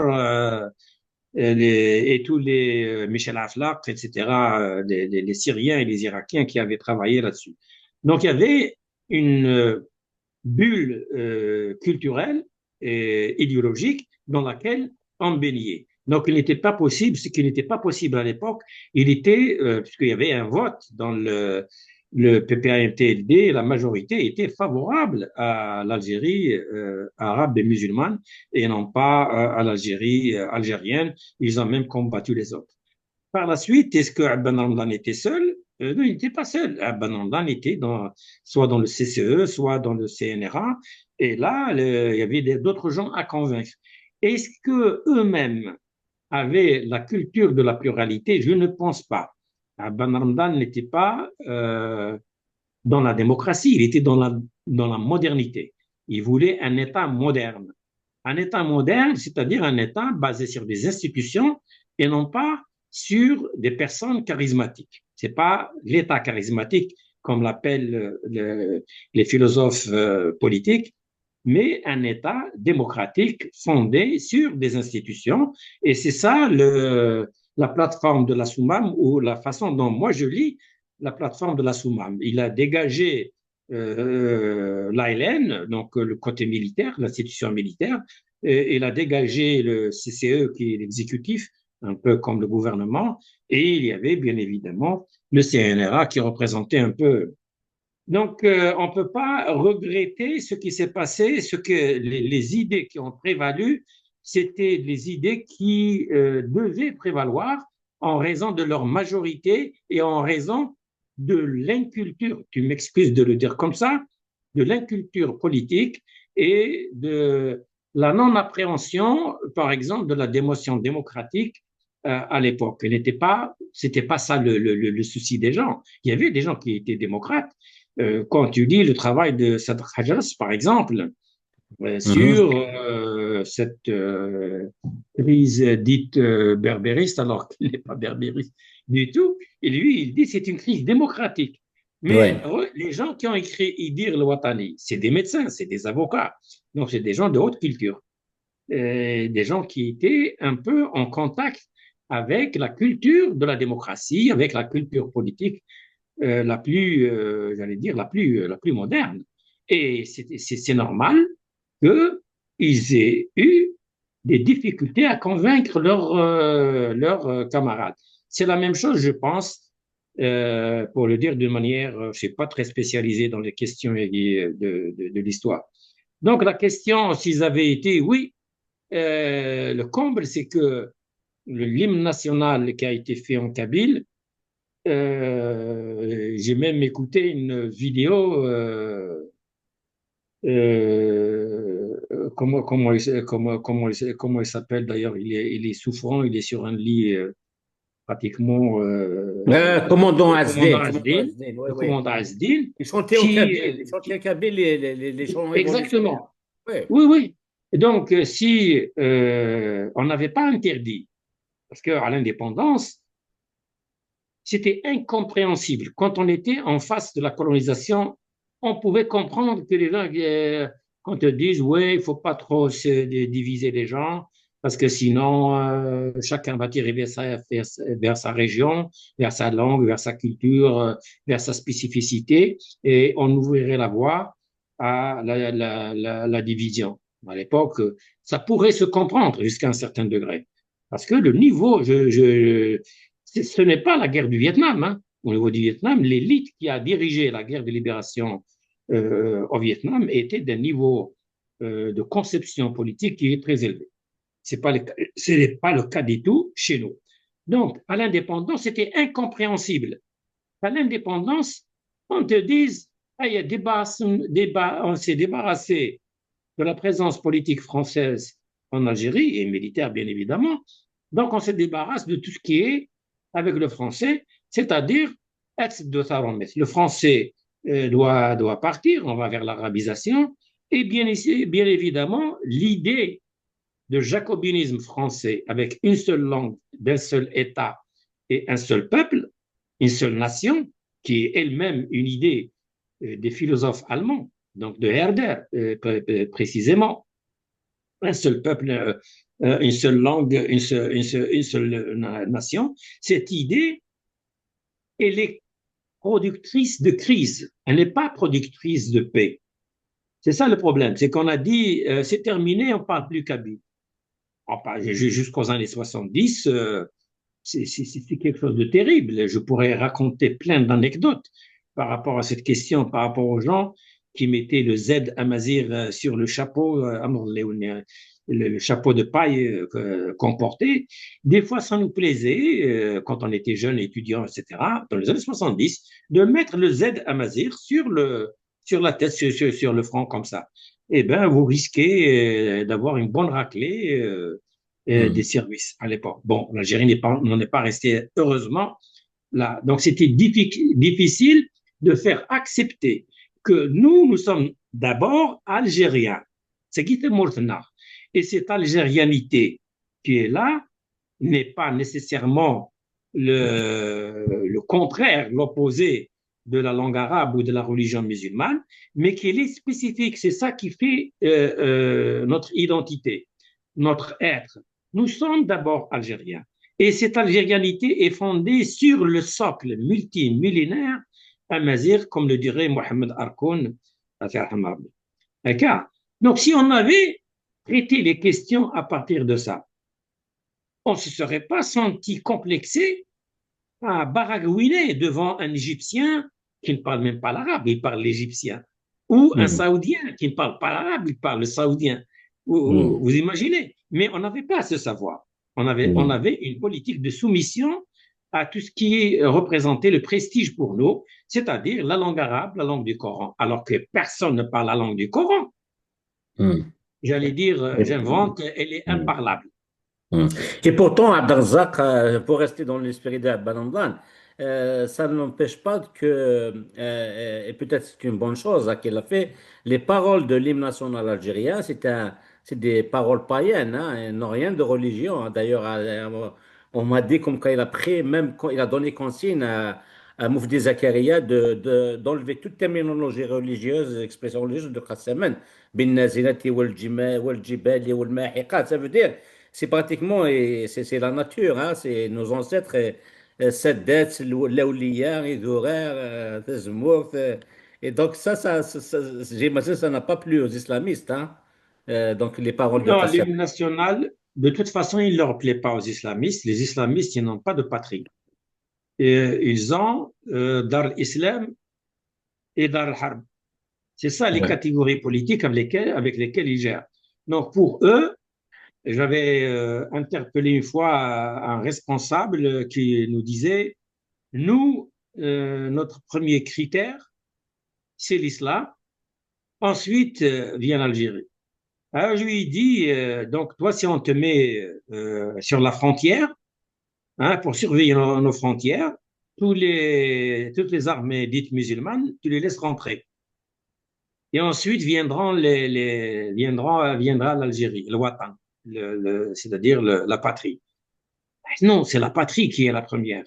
et tous les Michel Aflaq, etc., les Syriens et les Irakiens qui avaient travaillé là-dessus. Donc, il y avait une bulle culturelle et idéologique dans laquelle on baignait. Donc, il n'était pas possible, ce qui n'était pas possible à l'époque, il était, puisqu'il y avait un vote dans le PPA-MTLD, la majorité était favorable à l'Algérie arabe et musulmane et non pas à l'Algérie algérienne. Ils ont même combattu les autres. Par la suite, est-ce que Abban Ramdan était seul? Non, il n'était pas seul. Abban Ramdan était soit dans le CCE, soit dans le CNRA. Et là, il y avait d'autres gens à convaincre. Est-ce que eux-mêmes avaient la culture de la pluralité? Je ne pense pas. Abban Ramdan n'était pas dans la démocratie, il était dans la modernité. Il voulait un État moderne. Un État moderne, c'est-à-dire un État basé sur des institutions et non pas sur des personnes charismatiques. Ce n'est pas l'État charismatique, comme l'appellent les philosophes politiques, mais un État démocratique fondé sur des institutions. Et c'est ça la plateforme de la Soumam, ou la façon dont moi je lis la plateforme de la Soumam. Il a dégagé l'ALN, donc le côté militaire, l'institution militaire, et il a dégagé le CCE, qui est l'exécutif, un peu comme le gouvernement, et il y avait bien évidemment le CNRA qui représentait un peu. Donc, on ne peut pas regretter ce qui s'est passé, les idées qui ont prévalu, c'était les idées qui devaient prévaloir en raison de leur majorité et en raison de l'inculture, tu m'excuses de le dire comme ça, de l'inculture politique et de la non-appréhension, par exemple, de la démotion démocratique à l'époque. C'était pas ça le souci des gens. Il y avait des gens qui étaient démocrates. Quand tu lis le travail de Sadr Hajas, par exemple, sur cette crise dite berbériste, alors qu'il n'est pas berbériste du tout, et lui, il dit c'est une crise démocratique. Mais Ouais. les gens qui ont écrit Idir le Watani, c'est des médecins, c'est des avocats, donc c'est des gens de haute culture, des gens qui étaient un peu en contact avec la culture de la démocratie, avec la culture politique la plus, j'allais dire, la plus moderne. Et c'est normal qu'ils aient eu des difficultés à convaincre leurs camarades. C'est la même chose, je pense, pour le dire d'une manière, je ne suis pas très spécialisé dans les questions de l'histoire. Donc la question, s'ils avaient été, oui, le comble, c'est que l'hymne national qui a été fait en Kabyle, j'ai même écouté une vidéo, comment il s'appelle d'ailleurs, il est souffrant, il est sur un lit pratiquement, Commandant le commandant Asdin, Asdin, oui, le oui. commandant Asdin, Ils chantaient au Kabyle, ils qui, chantaient au Kabyle les chants révolutionnaires. exactement, Oui, oui, oui. Et donc, si on n'avait pas interdit, parce qu'à l'indépendance, c'était incompréhensible. Quand on était en face de la colonisation, on pouvait comprendre que les gens, quand te disent, oui, il ne faut pas trop diviser les gens, parce que sinon, chacun va tirer vers sa région, vers sa langue, vers sa culture, vers sa spécificité, et on ouvrirait la voie à la division. À l'époque, ça pourrait se comprendre jusqu'à un certain degré. Parce que le niveau, ce n'est pas la guerre du Vietnam. Hein. Au niveau du Vietnam, l'élite qui a dirigé la guerre de libération au Vietnam était d'un niveau de conception politique qui est très élevé. Ce n'est pas le cas du tout chez nous. Donc, à l'indépendance, c'était incompréhensible. À l'indépendance, on te dise, il y a on s'est débarrassé de la présence politique française en Algérie, et militaire bien évidemment. Donc on se débarrasse de tout ce qui est avec le français, c'est-à-dire le français doit partir, on va vers l'arabisation, et bien évidemment, l'idée de jacobinisme français avec une seule langue, d'un seul État et un seul peuple, une seule nation, qui est elle-même une idée des philosophes allemands, donc de Herder précisément, un seul peuple, une seule langue, une seule nation. Cette idée, elle est productrice de crise, elle n'est pas productrice de paix. C'est ça le problème, c'est qu'on a dit c'est terminé, on ne parle plus kabyle. Jusqu'aux années 70, c'est quelque chose de terrible. Je pourrais raconter plein d'anecdotes par rapport à cette question, par rapport aux gens qui mettaient le Z Amazir sur le chapeau, le chapeau de paille qu'on portait. Des fois, ça nous plaisait, quand on était jeunes étudiants, etc., dans les années 70, de mettre le Z Amazir sur la tête, sur le front comme ça. Eh bien, vous risquez d'avoir une bonne raclée des services à l'époque. Bon, l'Algérie n'en est pas restée heureusement là. Donc, c'était difficile de faire accepter que nous sommes d'abord algériens. C'est qui est Mortena. Et cette algérianité qui est là n'est pas nécessairement le contraire, l'opposé de la langue arabe ou de la religion musulmane, mais qu'elle est spécifique. C'est ça qui fait notre identité, notre être. Nous sommes d'abord algériens. Et cette algérianité est fondée sur le socle multimillénaire amazigh, comme le dirait Mohamed Harkoun. Donc, si on avait traité les questions à partir de ça, on ne se serait pas senti complexé à baragouiner devant un Égyptien qui ne parle même pas l'arabe, il parle l'égyptien, ou un Saoudien qui ne parle pas l'arabe, il parle le saoudien. Vous imaginez? Mais on n'avait pas ce savoir. On avait une politique de soumission à tout ce qui représentait le prestige pour nous, c'est-à-dire la langue arabe, la langue du Coran, alors que personne ne parle la langue du Coran. J'allais dire, j'invente, elle est imparlable. Et pourtant, Abdelrazak, pour rester dans l'esprit d'Abbalandan, ça ne n'empêche pas que, et peut-être c'est une bonne chose qu'il a fait, les paroles de l'hymne national algérien, c'est des paroles païennes, hein, elles n'ont rien de religion. Hein. D'ailleurs, on m'a dit comme quand il a pris, même quand il a donné consigne à Moufdi Zakaria d'enlever toute terminologie religieuse, expression religieuse de Qassaman, bin nazilati wal jibali wal mahiqat, ça veut dire c'est pratiquement, c'est la nature, hein, c'est nos ancêtres, Sadat, Laouliya, Idourer, Tezmouf. Et donc j'imagine que ça n'a pas plu aux islamistes. Hein. Donc les paroles de Non, Qassem. l'hymne national, de toute façon, il ne leur plaît pas aux islamistes. Les islamistes, ils n'ont pas de patrie. Et ils ont Dar al-Islam et Dar al-Harb. C'est ça les Ouais. catégories politiques avec lesquelles ils gèrent. Donc pour eux, j'avais interpellé une fois un responsable qui nous disait, nous, notre premier critère, c'est l'islam. Ensuite vient l'Algérie. Alors je lui ai dit, donc toi, si on te met sur la frontière, hein, pour surveiller nos frontières, toutes les armées dites musulmanes, tu les laisses rentrer. Et ensuite viendra l'Algérie, le Watan, c'est-à-dire la patrie. Non, c'est la patrie qui est la première.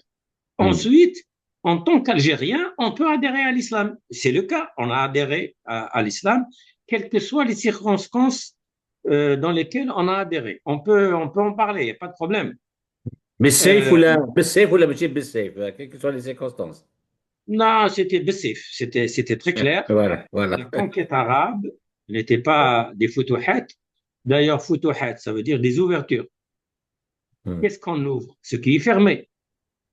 Ensuite, en tant qu'Algérien, on peut adhérer à l'islam. C'est le cas, on a adhéré à l'islam, quelles que soient les circonstances dans lesquelles on a adhéré. On peut en parler, il n'y a pas de problème. بالسيف Euh, ولا ماشي بالسيف, quelles que soient les circonstances. non, c'était Bessif, c'était très clair. Voilà, voilà. La conquête arabe n'était pas des futuhat. D'ailleurs, futuhat, ça veut dire des ouvertures. Qu'est-ce qu'on ouvre? Ce qui est fermé.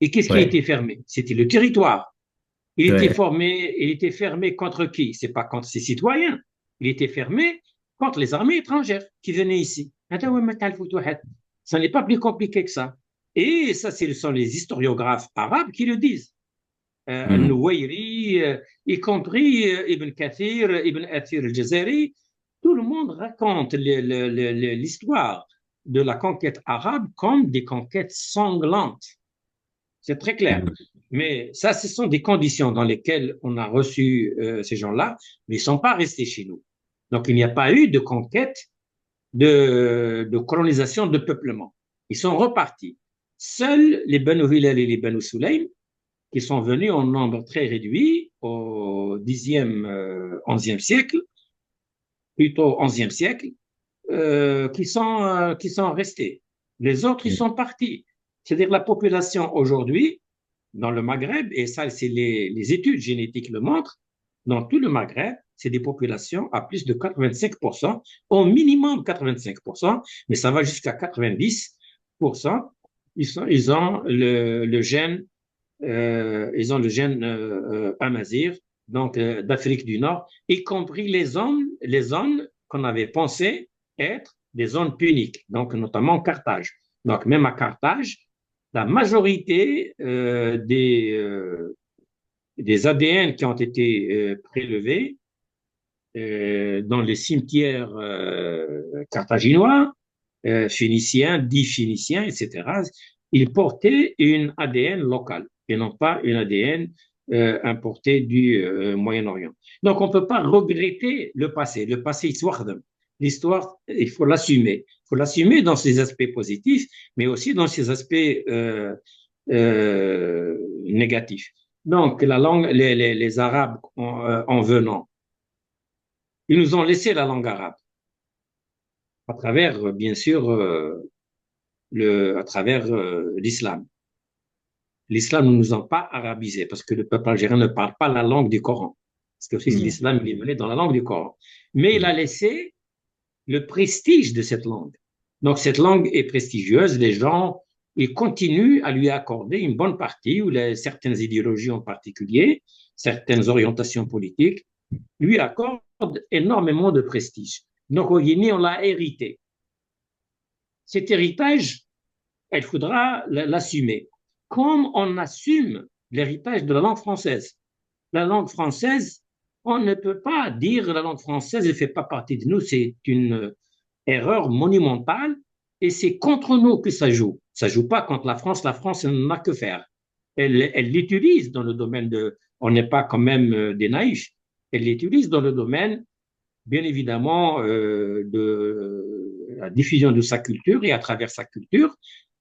Et qu'est-ce qui Ouais, était fermé? C'était le territoire. ouais. Il était fermé contre qui? C'est pas contre ses citoyens. Il était fermé contre les armées étrangères qui venaient ici. Ça n'est pas plus compliqué que ça. Et ça, ce sont les historiographes arabes qui le disent. Al-Nouwairi, y compris Ibn Kathir, Ibn Athir al-Jazari. Tout le monde raconte l'histoire de la conquête arabe comme des conquêtes sanglantes. C'est très clair. Mais ça, ce sont des conditions dans lesquelles on a reçu ces gens-là, mais ils ne sont pas restés chez nous. Donc, il n'y a pas eu de conquête de colonisation, de peuplement. Ils sont repartis. Seuls les Banu Hilal et les Banu Sulaym, qui sont venus en nombre très réduit au 10e, 11e siècle, plutôt 11e siècle, qui sont restés. Les autres, ils sont partis. C'est-à-dire la population aujourd'hui, dans le Maghreb, et ça, c'est les études génétiques le montrent, dans tout le Maghreb, c'est des populations à plus de 85%, au minimum 85%, mais ça va jusqu'à 90%. Ils ont le gène, amazigh, donc d'Afrique du Nord, y compris les zones qu'on avait pensé être des zones puniques, donc notamment Carthage. Donc même à Carthage, la majorité des ADN qui ont été prélevés dans les cimetières carthaginois, phéniciens, dits phéniciens, etc., ils portaient une ADN locale et non pas une ADN importée du Moyen-Orient. Donc, on ne peut pas regretter le passé. Le passé, l'histoire, il faut l'assumer. Il faut l'assumer dans ses aspects positifs, mais aussi dans ses aspects négatifs. Donc, la langue, les Arabes, en venant, ils nous ont laissé la langue arabe à travers, bien sûr, à travers l'islam. L'islam ne nous a pas arabisés parce que le peuple algérien ne parle pas la langue du Coran. Parce que l'islam, il est mené dans la langue du Coran. Mais il a laissé le prestige de cette langue. Donc, cette langue est prestigieuse. Les gens, ils continuent à lui accorder une bonne partie, ou certaines idéologies en particulier, certaines orientations politiques, lui accordent énormément de prestige. Donc, au Guinée, on l'a hérité. Cet héritage, il faudra l'assumer. Comme on assume l'héritage de la langue française. La langue française, on ne peut pas dire la langue française ne fait pas partie de nous, c'est une erreur monumentale et c'est contre nous que ça joue. Ça ne joue pas contre la France n'a que faire. Elle l'utilise dans le domaine on n'est pas quand même des naïfs, elle l'utilise dans le domaine, bien évidemment, de la diffusion de sa culture et à travers sa culture,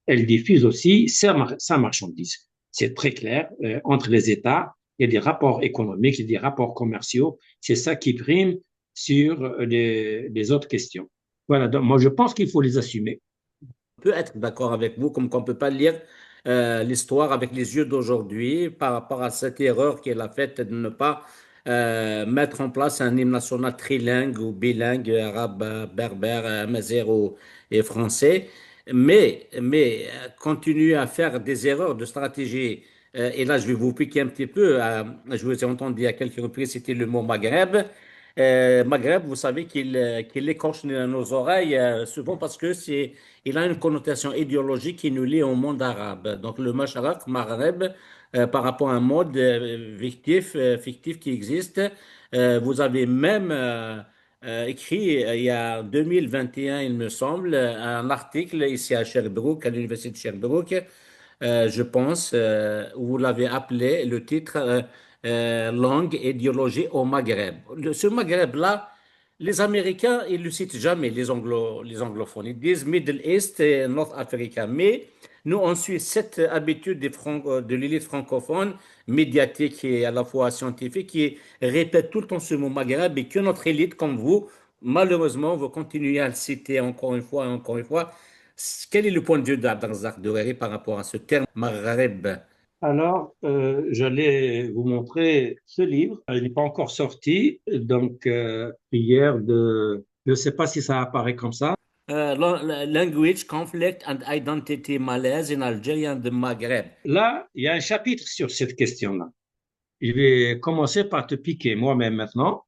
elle diffuse aussi sa marchandise. C'est très clair, entre les États, il y a des rapports économiques, il y a des rapports commerciaux, c'est ça qui prime sur les autres questions. Voilà, donc moi je pense qu'il faut les assumer. On peut être d'accord avec vous, comme qu'on ne peut pas lire l'histoire avec les yeux d'aujourd'hui par rapport à cette erreur qu'elle a faite de ne pas mettre en place un hymne national trilingue ou bilingue, arabe, berbère, mazère et français, mais continuer à faire des erreurs de stratégie. Et là, je vais vous piquer un petit peu. Je vous ai entendu à quelques reprises citer le mot Maghreb. Maghreb, vous savez qu'il écorche nos oreilles souvent parce que il a une connotation idéologique qui nous lie au monde arabe. Donc le Masharaq, Maghreb, par rapport à un mode fictif qui existe. Vous avez même écrit il y a 2021, il me semble, un article ici à Sherbrooke, à l'université de Sherbrooke, je pense, où vous l'avez appelé le titre Langue et idéologie au Maghreb. Ce Maghreb-là, les Américains, ils ne le citent jamais, les anglophones. Ils disent Middle East et North Africa. Mais nous, on suit cette habitude de l'élite francophone, médiatique et à la fois scientifique, qui répète tout le temps ce mot Maghreb et que notre élite, comme vous, malheureusement, vous continuez à le citer encore une fois et encore une fois. Quel est le point de vue d'Abdelrazak Doueiri par rapport à ce terme Maghreb? Alors, j'allais vous montrer ce livre. Il n'est pas encore sorti, donc je ne sais pas si ça apparaît comme ça. Language, Conflict and Identity Malaise in Algeria and the Maghreb. Là, il y a un chapitre sur cette question-là. Je vais commencer par te piquer moi-même maintenant.